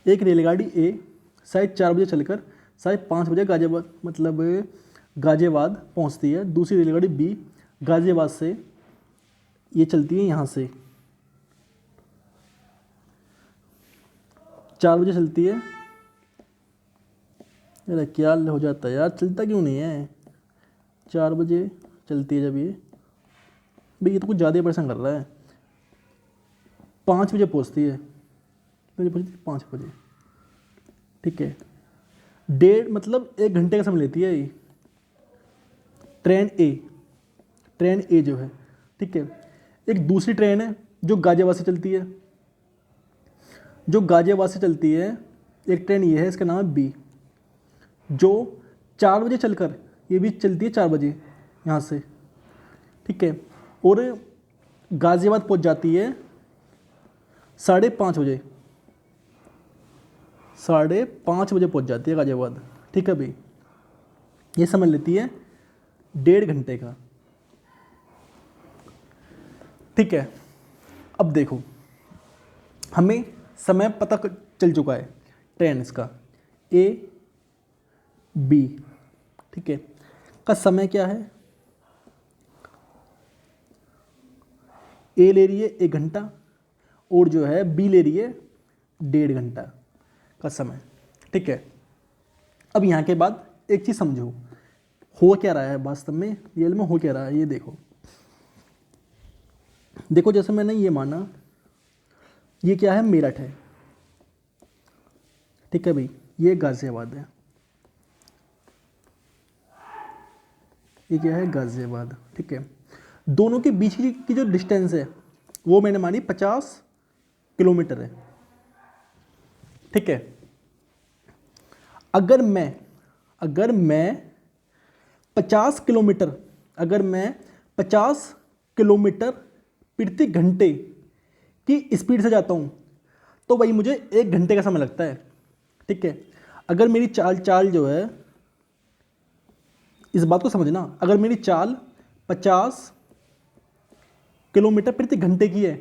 एक रेलगाड़ी ए 4:30 बजे चलकर 5:30 बजे गाजियाबाद मतलब गाजियाबाद पहुंचती है। दूसरी रेलगाड़ी बी गाजियाबाद से ये चलती है, यहाँ से 4 बजे चलती है। अरे क्या हो जाता है यार, चलता क्यों नहीं है? 4 बजे चलती है जब ये, भाई ये तो कुछ ज़्यादा परेशान कर रहा है। 5 बजे पहुंचती है, 5 बजे। ठीक है, 1.5 मतलब 1 घंटे का समय लेती है ये ट्रेन ए जो है। ठीक है, एक दूसरी ट्रेन है जो गाजियाबाद से चलती है। एक ट्रेन ये है, इसका नाम है बी, जो 4 बजे चलकर, ये भी चलती है 4 बजे यहाँ से। ठीक है, और गाजियाबाद पहुँच जाती है 5:30 बजे। 5:30 बजे पहुँच जाती है गाजियाबाद। ठीक है भाई, ये समझ लेती है 1.5 घंटे का। ठीक है, अब देखो हमें समय पता चल चुका है ट्रेन इसका ए बी। ठीक है, का समय क्या है? ए ले रही है 1 घंटा और जो है बी ले रही है 1.5 घंटा का समय। ठीक है, अब यहाँ के बाद एक चीज़ समझो, हो क्या रहा है वास्तव में, रियल में हो क्या रहा है ये देखो। देखो जैसे मैंने ये माना, ये क्या है, मेरठ है। ठीक है भाई, ये गाजियाबाद है। ये क्या है, गाजियाबाद। ठीक है, दोनों के बीच की जो डिस्टेंस है वो मैंने मानी 50 किलोमीटर है। ठीक है, अगर मैं 50 किलोमीटर प्रति घंटे की स्पीड से जाता हूँ तो भाई मुझे 1 घंटे का समय लगता है। ठीक है। अगर मेरी चाल जो है, इस बात को समझना, अगर मेरी चाल 50 किलोमीटर प्रति घंटे की है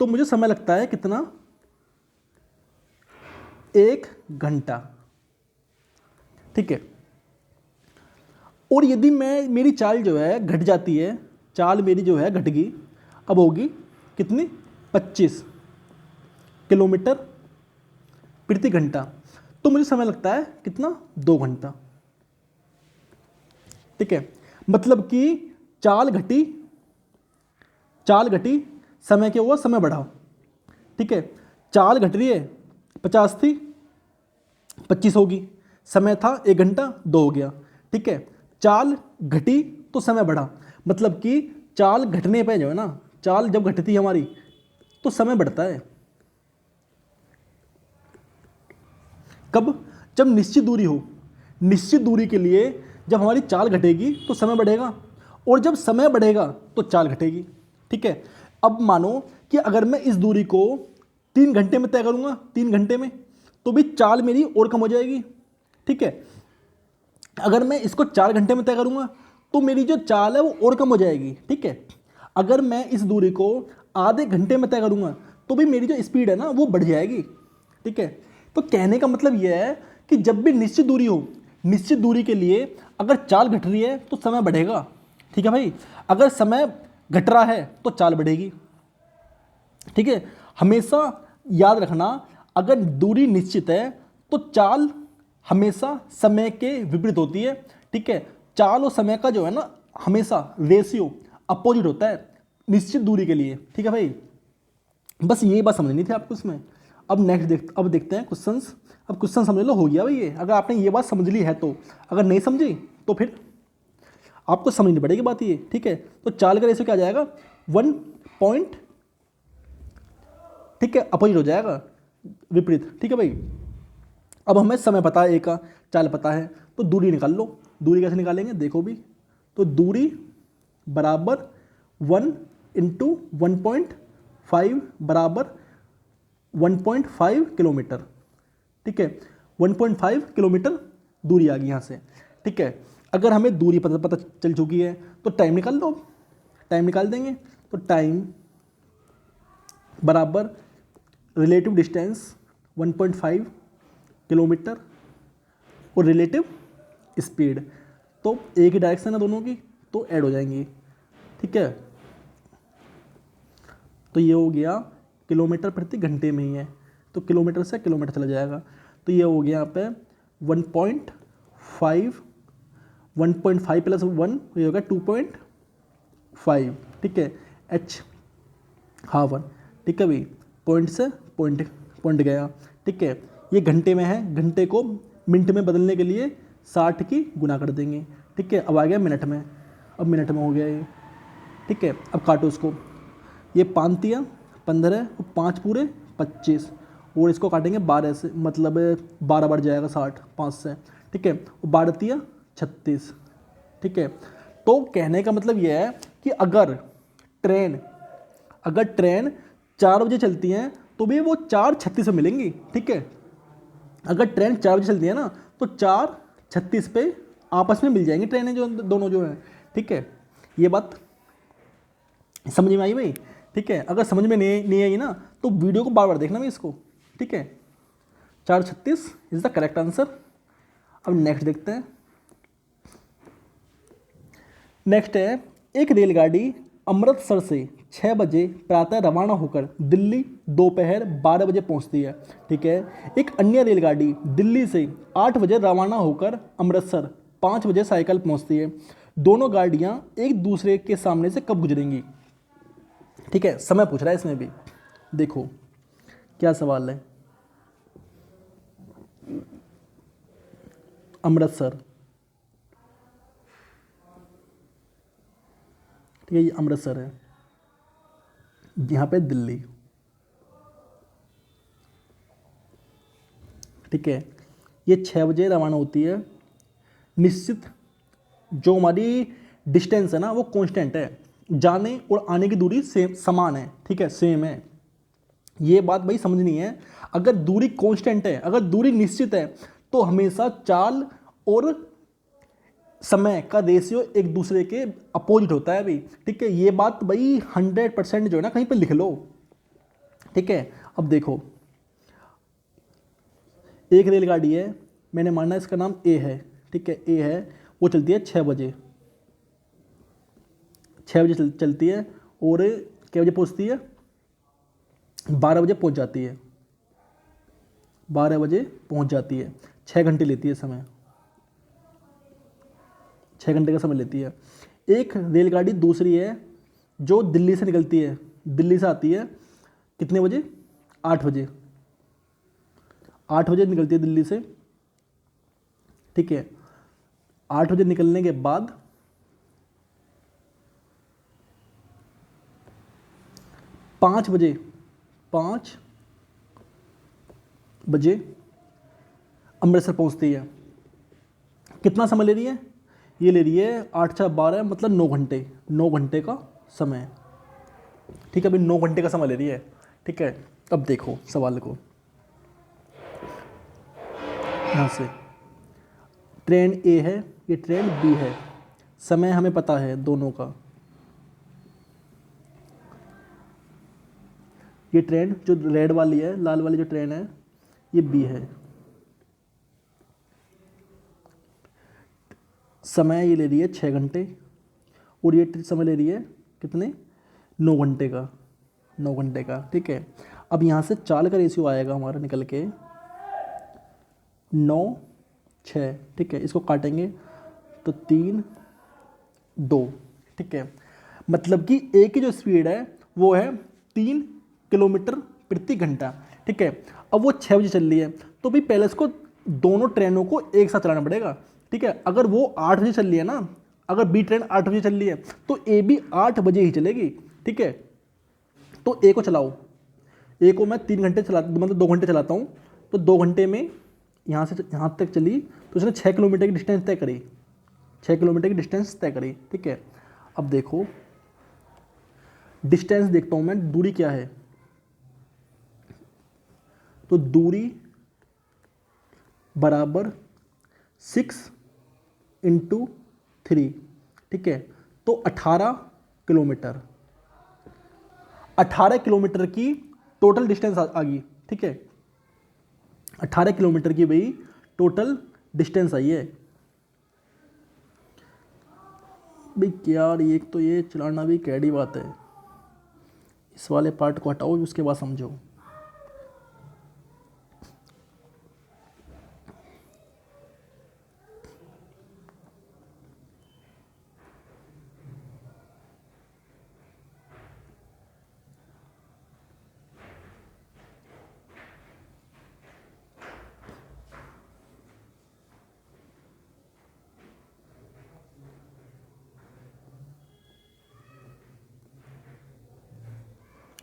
तो मुझे समय लगता है कितना, 1 घंटा, ठीक है। और यदि मेरी चाल जो है घट जाती है, चाल मेरी जो है घट गई, अब होगी कितनी, 25 किलोमीटर प्रति घंटा, तो मुझे समय लगता है कितना, 2 घंटा, ठीक है। मतलब कि चाल घटी, समय क्या हुआ, समय बढ़ा, ठीक है। चाल घट रही है, 50 थी 25 होगी, समय था 1 घंटा 2 हो गया, ठीक है। चाल घटी तो समय बढ़ा, मतलब कि चाल घटने पे जो है ना, चाल जब घटती है हमारी तो समय बढ़ता है। कब, जब निश्चित दूरी हो, निश्चित दूरी के लिए जब हमारी चाल घटेगी तो समय बढ़ेगा, और जब समय बढ़ेगा तो चाल घटेगी, ठीक है। अब मानो कि अगर मैं इस दूरी को 3 घंटे में तय करूंगा, 3 घंटे में, तो भी चाल मेरी और कम हो जाएगी, ठीक है। अगर मैं इसको 4 घंटे में तय करूंगा तो मेरी जो चाल है वो और कम हो जाएगी, ठीक है। अगर मैं इस दूरी को आधे घंटे में तय करूंगा तो भी मेरी जो स्पीड है ना वो बढ़ जाएगी, ठीक है। तो कहने का मतलब यह है कि जब भी निश्चित दूरी हो, निश्चित दूरी के लिए अगर चाल घट रही है तो समय बढ़ेगा, ठीक है भाई। अगर समय घट रहा है तो चाल बढ़ेगी, ठीक है। हमेशा याद रखना, अगर दूरी निश्चित है तो चाल हमेशा समय के विपरीत होती है, ठीक है। चाल और समय का जो है ना हमेशा रेशियो अपोजिट होता है निश्चित दूरी के लिए, ठीक है भाई। बस ये बात समझनी थी आपको इसमें। अब अब देखते हैं क्वेश्चंस। अब क्वेश्चन समझ लो, हो गया भाई ये, अगर आपने ये बात समझ ली है तो। अगर नहीं समझी तो फिर आपको समझनी पड़ेगी बात ये, ठीक है। तो चाल का रेशियो क्या आ जाएगा, 1 पॉइंट, ठीक है, अपोजिट हो जाएगा, विपरीत, ठीक है भाई। अब हमें समय पता है, एक का चाल पता है, तो दूरी निकाल लो। दूरी कैसे निकालेंगे देखो भी, तो दूरी बराबर 1 इंटू 1.5 बराबर 1.5 किलोमीटर, ठीक है। 1.5 किलोमीटर दूरी आ गई यहाँ से, ठीक है। अगर हमें दूरी पता चल चुकी है तो टाइम निकाल लो, टाइम निकाल देंगे। तो टाइम बराबर रिलेटिव डिस्टेंस 1.5 किलोमीटर और रिलेटिव स्पीड, तो एक ही डायरेक्शन है दोनों की, तो ऐड हो जाएंगी, ठीक है। तो ये हो गया किलोमीटर प्रति घंटे में ही है, तो किलोमीटर से किलोमीटर चला जाएगा। तो ये हो गया यहाँ पे 1.5 प्लस 1 ये होगा 2.5, ठीक है। h हाफ 1, ठीक है भाई, पॉइंट से पॉइंट गया, ठीक है। ये घंटे में है, घंटे को मिनट में बदलने के लिए 60 की गुना कर देंगे, ठीक है। अब आ गया मिनट में, अब मिनट में हो गया ये, ठीक है। अब काटो इसको, ये 5 तिया 15 और 5 पूरे 25, और इसको काटेंगे 12 से, मतलब 12 बढ़ जाएगा 60 5 से, ठीक है। और 12 तिया 36, ठीक है। तो कहने का मतलब यह है कि अगर ट्रेन 4 बजे चलती है तो भी वो 4:36 में मिलेंगी, ठीक है। अगर ट्रेन 4 बजे चलती है ना तो 4:36 पे आपस में मिल जाएंगी ट्रेनें, जो दोनों जो हैं, ठीक है। ये बात समझ में आई भाई, ठीक है। अगर समझ में नहीं आई ना तो वीडियो को बार बार देखना भाई इसको, ठीक है। 4:36 इज द करेक्ट आंसर। अब नेक्स्ट देखते हैं। नेक्स्ट है, एक रेलगाड़ी अमृतसर से 6 बजे प्रातः रवाना होकर दिल्ली दोपहर 12 बजे पहुंचती है, ठीक है। एक अन्य रेलगाड़ी दिल्ली से 8 बजे रवाना होकर अमृतसर 5 बजे साइकिल पहुंचती है। दोनों गाड़ियां एक दूसरे के सामने से कब गुजरेंगी, ठीक है। समय पूछ रहा है इसमें भी, देखो क्या सवाल है। अमृतसर, ठीक है, ये अमृतसर है, यहाँ पे दिल्ली, ठीक है। ये 6 बजे रवाना होती है। निश्चित जो हमारी डिस्टेंस है ना वो कांस्टेंट है, जाने और आने की दूरी सेम समान है, ठीक है, सेम है। ये बात भाई समझनी है। अगर दूरी कांस्टेंट है, अगर दूरी निश्चित है, तो हमेशा चाल और समय का रेशियो एक दूसरे के अपोजिट होता है भाई। ठीक है, ये बात भाई 100% जो है ना कहीं पे लिख लो। ठीक है, अब देखो, एक रेलगाड़ी है, मैंने माना इसका नाम ए है। ठीक है, ए है, वो चलती है 6 बजे, 6 बजे चलती है, और क्या बजे पहुंचती है, 12 बजे पहुंच जाती है, 12 बजे पहुंच जाती है। 6 घंटे लेती है समय, 6 घंटे का समय लेती है। एक रेलगाड़ी दूसरी है जो दिल्ली से निकलती है, दिल्ली से आती है कितने बजे, 8 बजे, 8 बजे निकलती है दिल्ली से। ठीक है, 8 बजे निकलने के बाद 5 बजे, 5 बजे अमृतसर पहुंचती है। कितना समय ले रही है, ये ले रही है 8 × 4 = 12, मतलब 9 घंटे, 9 घंटे का समय। ठीक है, अभी 9 घंटे का समय ले रही है। ठीक है, अब देखो सवाल को, यहाँ से ट्रेन ए है, ये ट्रेन बी है, समय हमें पता है दोनों का। ये ट्रेन जो रेड वाली है, लाल वाली जो ट्रेन है, ये बी है। समय ये ले रही है 6 घंटे, और ये समय ले रही है कितने, 9 घंटे का, 9 घंटे का। ठीक है, अब यहाँ से चाल का रेशियो आएगा हमारा निकल के 9, 6। ठीक है, इसको काटेंगे तो 3, 2। ठीक है, मतलब कि ए की जो स्पीड है वो है 3 किलोमीटर प्रति घंटा। ठीक है, अब वो 6 बजे चल रही है, तो भी पहले इसको दोनों ट्रेनों को एक साथ चलाना पड़ेगा। ठीक है, अगर वो 8 बजे चल रही है ना, अगर बी ट्रेन 8 बजे चल रही है, तो ए भी 8 बजे ही चलेगी। ठीक है, तो ए को चलाओ, ए को मैं 3 घंटे चला, मतलब 2 घंटे चलाता हूँ, तो 2 घंटे में यहाँ से यहाँ तक चली, तो उसने 6 किलोमीटर की डिस्टेंस तय करी, 6 किलोमीटर की डिस्टेंस तय करी। ठीक है, अब देखो डिस्टेंस देखता हूँ मैं, दूरी क्या है, तो दूरी बराबर 6 × 3। ठीक है, तो 18 किलोमीटर, 18 किलोमीटर की टोटल डिस्टेंस आ गई। ठीक है, 18 किलोमीटर की भाई टोटल डिस्टेंस आई है। भाई यार, ये तो ये चलाना भी कैडी बात है, इस वाले पार्ट को हटाओ, उसके बाद समझो।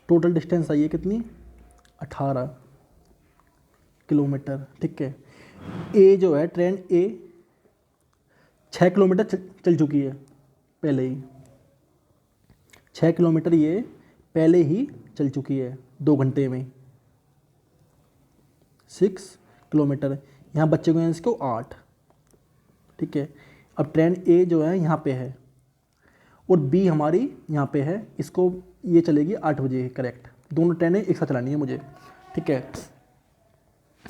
टोटल डिस्टेंस आई है कितनी, 18 किलोमीटर। ठीक है, ए जो है ट्रेन ए 6 किलोमीटर चल चुकी है पहले ही, 6 किलोमीटर ये पहले ही चल चुकी है 2 घंटे में, 6 किलोमीटर। यहाँ बच्चे को इसको 8। ठीक है, अब ट्रेन ए जो है यहाँ पे है, और बी हमारी यहाँ पे है, इसको ये चलेगी 8 बजे करेक्ट। दोनों ट्रेनें एक साथ चलानी है मुझे। ठीक है,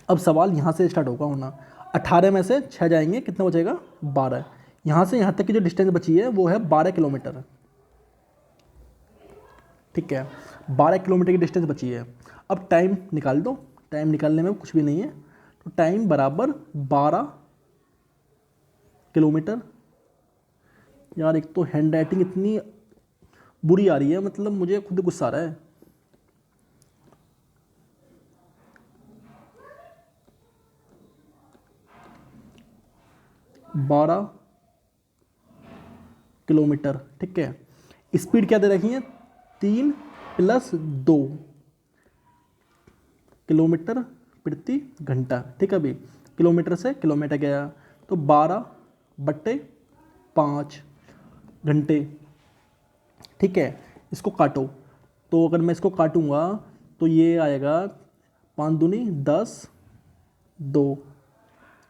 अब सवाल यहाँ से स्टार्ट होगा होना, 18 में से 6 जाएंगे, कितना बचेगा, 12। यहाँ से यहाँ तक की जो डिस्टेंस बची है वो है 12 किलोमीटर। ठीक है, 12 किलोमीटर की डिस्टेंस बची है। अब टाइम निकाल दो, टाइम निकालने में कुछ भी नहीं है, तो टाइम बराबर 12 किलोमीटर। यार एक तो हैंड राइटिंग इतनी बुरी आ रही है, मतलब मुझे खुद गुस्सा आ रहा है। बारह किलोमीटर। ठीक है, स्पीड क्या दे रखी है, 3 + 2 किलोमीटर प्रति घंटा। ठीक है, अभी किलोमीटर से किलोमीटर गया, तो 12/5 घंटे। ठीक है, इसको काटो, तो अगर मैं इसको काटूंगा तो ये आएगा 5 दूनी 10, 2,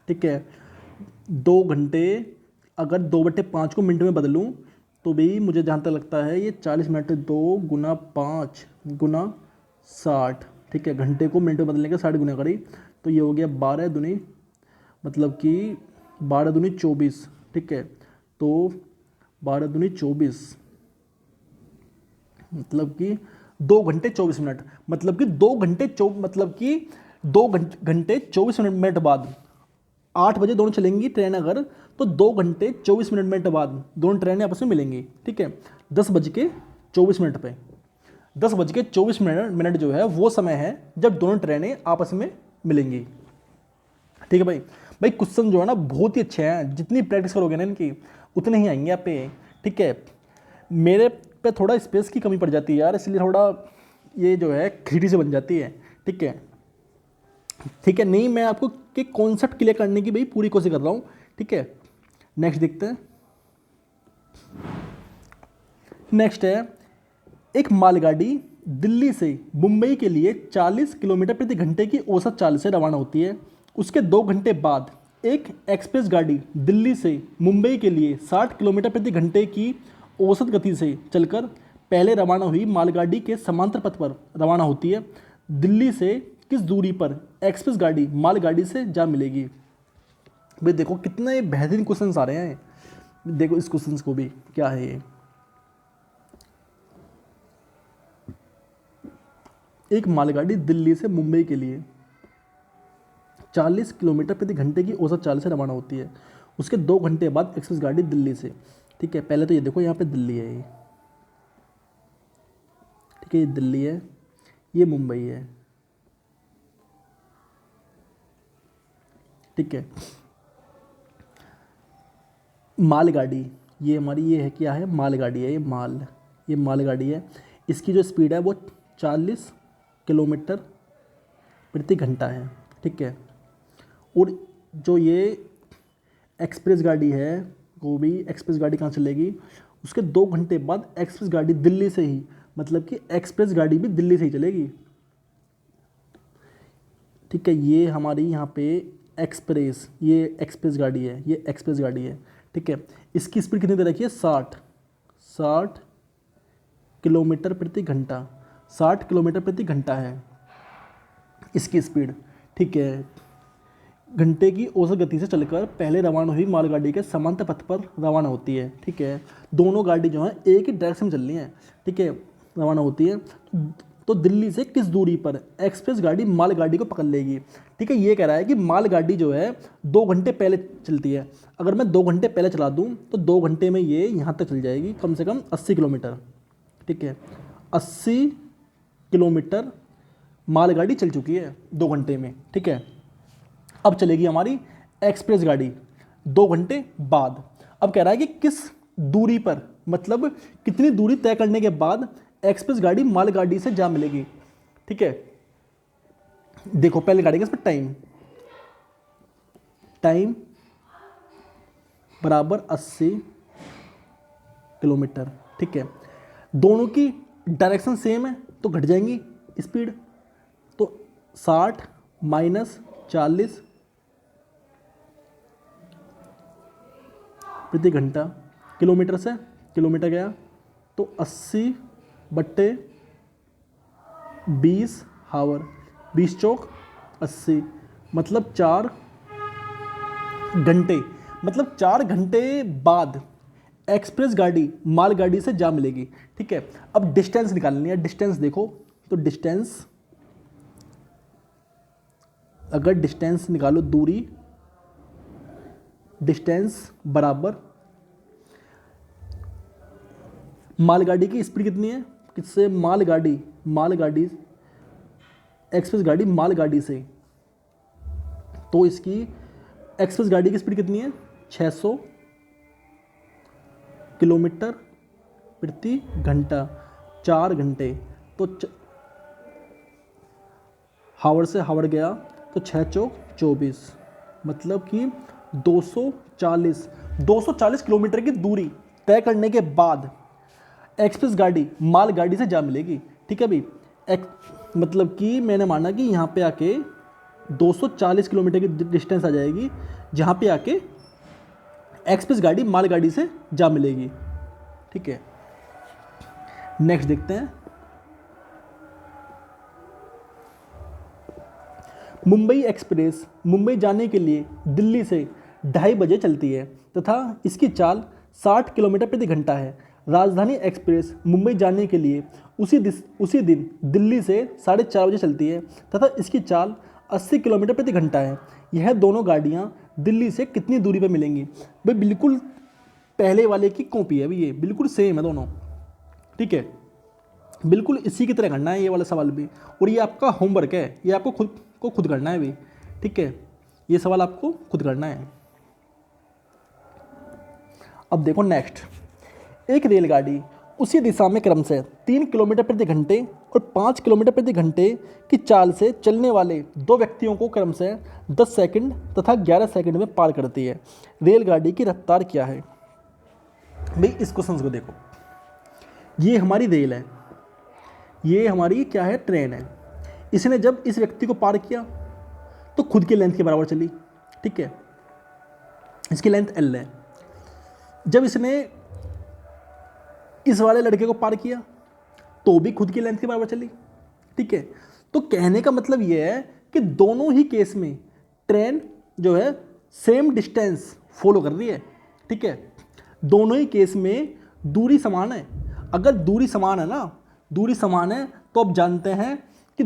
ठीक है। 2 घंटे अगर 2/5 को मिनट में बदलूँ तो भी मुझे जहाँ तक लगता है ये 40 मिनट, 2 गुना 5 गुना 60, ठीक है। घंटे को मिनट में बदलने का 60 गुना करी तो ये हो गया 12 दूनी, मतलब कि 12 दूनी 24, ठीक है। तो 12 दूनी 24 मतलब कि 2 घंटे 24 मिनट, मतलब कि 2 घंटे 24 मिनट बाद 8 बजे दोनों चलेंगी ट्रेन अगर, तो 2 घंटे 24 मिनट बाद दोनों ट्रेनें आपस में मिलेंगी, ठीक है। 10:24 पे 10:24 जो है वो समय है जब दोनों ट्रेनें आपस में मिलेंगी, ठीक है भाई। भाई क्वेश्चन जो है ना बहुत ही अच्छे हैं, जितनी प्रैक्टिस करोगे ना इनकी उतने ही आएंगे आप पे, ठीक है। मेरे पे थोड़ा स्पेस की कमी पड़ जाती है यार, इसलिए थोड़ा ये जो है खिचड़ी से बन जाती है, ठीक है। ठीक है, नहीं मैं आपको के कॉन्सेप्ट क्लियर करने की भाई पूरी कोशिश कर रहा हूँ, ठीक है। नेक्स्ट देखते हैं। नेक्स्ट है, एक मालगाड़ी दिल्ली से मुंबई के लिए 40 किलोमीटर प्रति घंटे की औसत चाल से रवाना होती है। उसके 2 घंटे बाद एक एक्सप्रेस गाड़ी दिल्ली से मुंबई के लिए 60 किलोमीटर प्रति घंटे की औसत गति से चलकर पहले रवाना हुई मालगाड़ी के समांतर पथ पर रवाना होती है। दिल्ली से किस दूरी पर एक्सप्रेस गाड़ी मालगाड़ी से जा मिलेगी? भाई देखो कितने बेहतरीन क्वेश्चंस आ रहे हैं, देखो इस क्वेश्चंस को भी क्या है ये। एक मालगाड़ी दिल्ली से मुंबई के लिए 40 किलोमीटर प्रति घंटे की औसत चाल से रवाना होती है। उसके 2 घंटे बाद एक्सप्रेस गाड़ी दिल्ली से, ठीक है। पहले तो ये देखो यहाँ पे दिल्ली है ये, ठीक है, ये दिल्ली है, ये मुंबई है, ठीक है। मालगाड़ी ये हमारी ये है, क्या है, मालगाड़ी है, ये मालगाड़ी है। इसकी जो स्पीड है वो 40 किलोमीटर प्रति घंटा है, ठीक है। और जो ये एक्सप्रेस गाड़ी है वो भी, एक्सप्रेस गाड़ी कहाँ चलेगी, उसके 2 घंटे बाद एक्सप्रेस गाड़ी दिल्ली से ही, मतलब कि एक्सप्रेस गाड़ी भी दिल्ली से ही चलेगी, ठीक है। ये हमारी यहाँ पे एक्सप्रेस, ये एक्सप्रेस गाड़ी है, ये एक्सप्रेस गाड़ी है, ठीक है। इसकी स्पीड कितनी दे रखी है, 60 किलोमीटर प्रति घंटा, 60 किलोमीटर प्रति घंटा है इसकी स्पीड, ठीक है। घंटे की औसत गति से चलकर पहले रवाना हुई मालगाड़ी के समांतर पथ पर रवाना होती है, ठीक है। दोनों गाड़ी जो है एक ही डायरेक्शन में चल रही हैं, ठीक है, रवाना होती है। तो दिल्ली से किस दूरी पर एक्सप्रेस गाड़ी मालगाड़ी को पकड़ लेगी, ठीक है। ये कह रहा है कि मालगाड़ी जो है 2 घंटे पहले चलती है, अगर मैं 2 घंटे पहले चला दूँ तो 2 घंटे में ये यहाँ तक चल जाएगी, कम से कम 80 किलोमीटर, ठीक है। 80 किलोमीटर मालगाड़ी चल चुकी है 2 घंटे में, ठीक है। अब चलेगी हमारी एक्सप्रेस गाड़ी 2 घंटे बाद। अब कह रहा है कि किस दूरी पर, मतलब कितनी दूरी तय करने के बाद एक्सप्रेस गाड़ी मालगाड़ी से जा मिलेगी, ठीक है। देखो पहले गाड़ी का इस पर टाइम बराबर 80 किलोमीटर, ठीक है। दोनों की डायरेक्शन सेम है तो घट जाएंगी स्पीड, तो 60 माइनस 40 प्रति घंटा, किलोमीटर से किलोमीटर गया तो 80/20 हावर, 20 चौक 80, मतलब 4 घंटे, मतलब 4 घंटे बाद एक्सप्रेस गाड़ी मालगाड़ी से जा मिलेगी, ठीक है। अब डिस्टेंस निकालनी है, डिस्टेंस देखो तो डिस्टेंस, अगर डिस्टेंस निकालो दूरी, डिस्टेंस बराबर मालगाड़ी की स्पीड कितनी है, किससे, मालगाड़ी एक्सप्रेस गाड़ी मालगाड़ी से, तो इसकी एक्सप्रेस गाड़ी की स्पीड कितनी है 600 किलोमीटर प्रति घंटा, 4 घंटे, तो हावर से हावर गया तो 6 चौक 24, मतलब कि 240 किलोमीटर की दूरी तय करने के बाद एक्सप्रेस गाड़ी मालगाड़ी से जा मिलेगी, ठीक है भाई। मतलब कि मैंने माना कि यहाँ पे आके 240 किलोमीटर की डिस्टेंस आ जाएगी, जहाँ पे आके एक्सप्रेस गाड़ी मालगाड़ी से जा मिलेगी। ठीक है, नेक्स्ट देखते हैं। मुंबई एक्सप्रेस मुंबई जाने के लिए दिल्ली से 2:30 बजे चलती है तथा इसकी चाल 60 किलोमीटर प्रति घंटा है। राजधानी एक्सप्रेस मुंबई जाने के लिए उसी दिन दिल्ली से 4:30 बजे चलती है तथा इसकी चाल 80 किलोमीटर प्रति घंटा है। यह दोनों गाड़ियाँ दिल्ली से कितनी दूरी पर मिलेंगी? भाई बिल्कुल पहले वाले की कॉपी है, अभी ये बिल्कुल सेम है दोनों। ठीक है, बिल्कुल इसी की तरह करना है ये वाला सवाल भी, और ये आपका होमवर्क है, ये आपको खुद करना है भी। ठीक है, ये सवाल आपको खुद करना है। अब देखो नेक्स्ट, एक रेलगाड़ी उसी दिशा में क्रमशः 3 किलोमीटर प्रति घंटे और 5 किलोमीटर प्रति घंटे की चाल से चलने वाले दो व्यक्तियों को क्रमशः 10 सेकंड तथा 11 सेकंड में पार करती है। रेलगाड़ी की रफ्तार क्या है? भाई इस क्वेश्चन को देखो, ये हमारी रेल है, ये हमारी क्या है, ट्रेन है। इसने जब इस व्यक्ति को पार किया तो खुद की लेंथ के बराबर चली। ठीक है, इसकी लेंथ L है। जब इसने इस वाले लड़के को पार किया तो भी खुद की लेंथ के बराबर चली। ठीक है, तो कहने का मतलब ये है कि दोनों ही केस में ट्रेन जो है सेम डिस्टेंस फॉलो कर रही है। ठीक है, दोनों ही केस में दूरी समान है। अगर दूरी समान है ना, दूरी समान है तो आप जानते हैं कि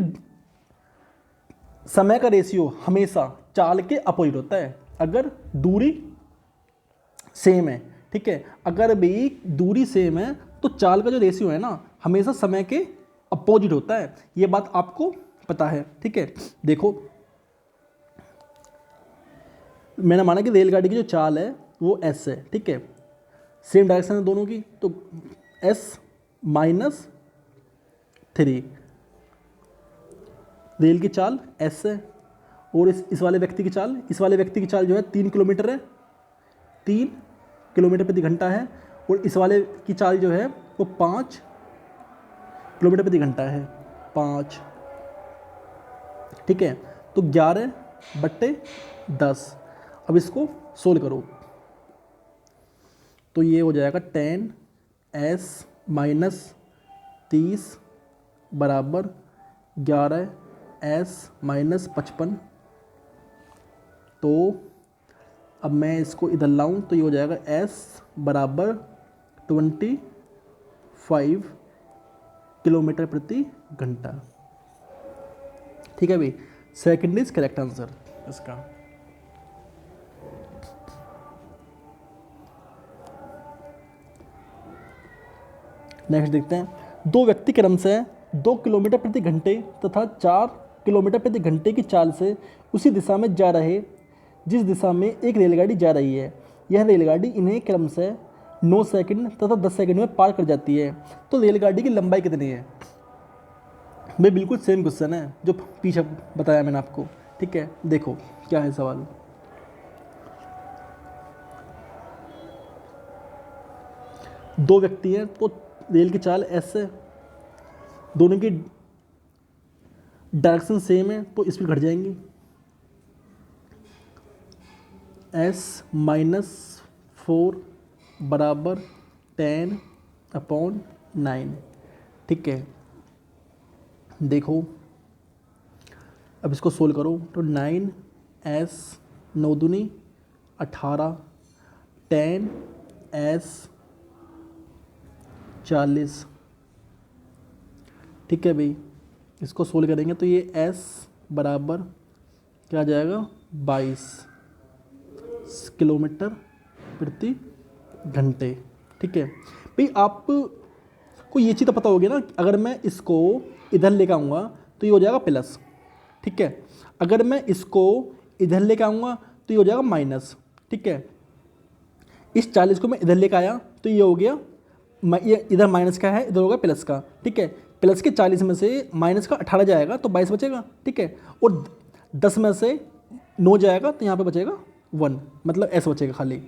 समय का रेशियो हमेशा चाल के अपोजिट होता है। अगर दूरी सेम है, ठीक है, अगर भी दूरी सेम है तो चाल का जो रेशियो है ना हमेशा समय के अपोजिट होता है। ये बात आपको पता है। ठीक है, देखो मैंने माना कि रेलगाड़ी की जो चाल है वो S है। ठीक है, सेम डायरेक्शन है दोनों की, तो S-3 रेल की चाल S है, और इस वाले व्यक्ति की चाल, जो है 3 किलोमीटर है, 3 किलोमीटर प्रति घंटा है, और इस वाले की चाल जो है वो 5 किलोमीटर प्रति घंटा है, 5। ठीक है, तो 11/10। अब इसको सोल्व करो तो ये हो जाएगा 10S - 30 बराबर 11S - 55। तो अब मैं इसको इधर लाऊं तो ये हो जाएगा S बराबर 25 किलोमीटर प्रति घंटा। ठीक है भाई, सेकंड इज करेक्ट आंसर इसका। नेक्स्ट देखते हैं, दो व्यक्ति क्रमशः 2 किलोमीटर प्रति घंटे तथा 4 किलोमीटर प्रति घंटे की चाल से उसी दिशा में जा रहे जिस दिशा में एक रेलगाड़ी जा रही है। यह रेलगाड़ी इन्हें क्रमशः 9 सेकंड तथा 10 सेकंड में पार कर जाती है। तो रेलगाड़ी की लंबाई कितनी है? भाई बिल्कुल सेम क्वेश्चन है जो पीछे बताया मैंने आपको। ठीक है, देखो क्या है सवाल। दो व्यक्ति हैं तो रेल की चाल S है, दोनों की डायरेक्शन सेम है तो स्पीड घट जाएंगी। S-4 बराबर 10/9। ठीक है, देखो अब इसको सोल्व करो तो 9S 9 दूनी 18, 10S 40। ठीक है भाई, इसको सोल्व करेंगे तो ये S बराबर क्या आ जाएगा, 22 किलोमीटर प्रति घंटे। ठीक है भाई, आपको ये चीज़ तो पता होगी ना, अगर मैं इसको इधर लेकर आऊँगा तो ये हो जाएगा प्लस। ठीक है, अगर मैं इसको इधर लेकर आऊँगा तो ये हो जाएगा माइनस। ठीक है, इस 40 को मैं इधर लेकर आया तो ये हो गया, ये इधर माइनस का है, इधर होगा प्लस का। ठीक है, प्लस के 40 में से माइनस का 18 जाएगा तो 22 बचेगा। ठीक है, और 10 में से 9 जाएगा तो यहाँ पे बचेगा 1, मतलब S बचेगा खाली।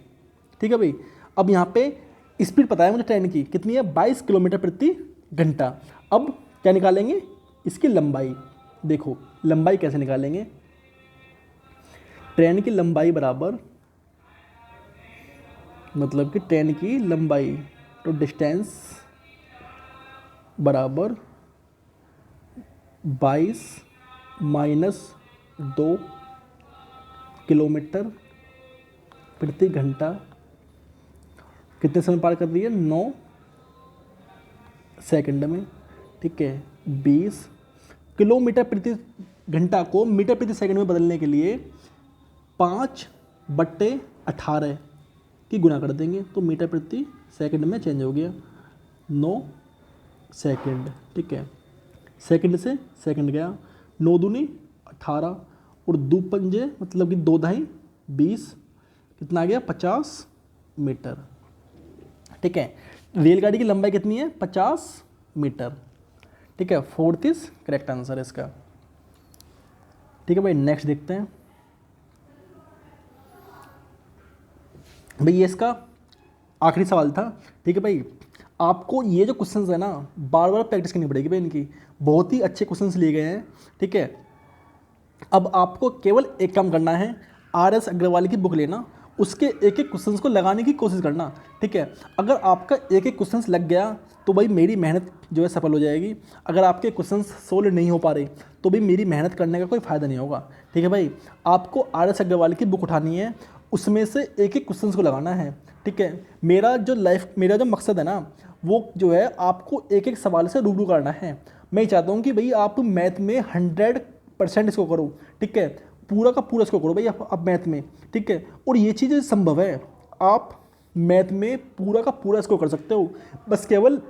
ठीक है भाई, अब यहाँ पे स्पीड पता है मुझे ट्रेन की कितनी है, 22 किलोमीटर प्रति घंटा। अब क्या निकालेंगे, इसकी लंबाई, देखो लंबाई कैसे निकालेंगे, ट्रेन की लंबाई बराबर, मतलब कि ट्रेन की लंबाई तो डिस्टेंस बराबर 22 माइनस 2 किलोमीटर प्रति घंटा, कितने समय पार कर रही है, 9 सेकंड में, ठीक है। 20 किलोमीटर प्रति घंटा को मीटर प्रति सेकंड में बदलने के लिए 5/18 की गुणा कर देंगे तो मीटर प्रति सेकंड में चेंज हो गया 9 सेकंड, ठीक है। सेकंड से सेकंड गया, 9 दूनी 18 और 2 पंजे मतलब कि 2 दहाई 20, कितना आ गया 50 मीटर, ठीक है। रेलगाड़ी की लंबाई कितनी है 50 मीटर, ठीक है। 4th इज करेक्ट आंसर इसका, ठीक है भाई। नेक्स्ट देखते हैं भाई, ये इसका आखिरी सवाल था, ठीक है भाई। आपको ये जो क्वेश्चंस है ना बार बार प्रैक्टिस करनी पड़ेगी भाई, इनकी बहुत ही अच्छे क्वेश्चंस लिए गए हैं, ठीक है। अब आपको केवल एक काम करना है, RS अग्रवाल की बुक लेना, उसके एक एक क्वेश्चंस को लगाने की कोशिश करना, ठीक है। अगर आपका एक एक क्वेश्चंस लग गया तो भाई मेरी मेहनत जो है सफल हो जाएगी। अगर आपके क्वेश्चंस सोल्व नहीं हो पा रहे तो भी मेरी मेहनत करने का कोई फ़ायदा नहीं होगा, ठीक है भाई। आपको RS अग्रवाल की बुक उठानी है, उसमें से एक एक क्वेश्चंस को लगाना है, ठीक है। मेरा जो मकसद है ना वो जो है आपको एक एक सवाल से रूबरू करना है। मैं चाहता हूँ कि भाई आप मैथ में 100% इसको करो, ठीक है। पूरा का पूरा इसको करो भाई आप मैथ में, ठीक है। और ये चीज़ें संभव है, आप मैथ में पूरा का पूरा इसको कर सकते हो, बस केवल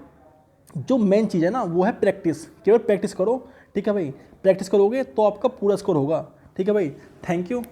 जो मेन चीज़ है ना वो है प्रैक्टिस। केवल प्रैक्टिस करो, ठीक है भाई। प्रैक्टिस करोगे तो आपका पूरा स्कोर होगा, ठीक है भाई। Thank you.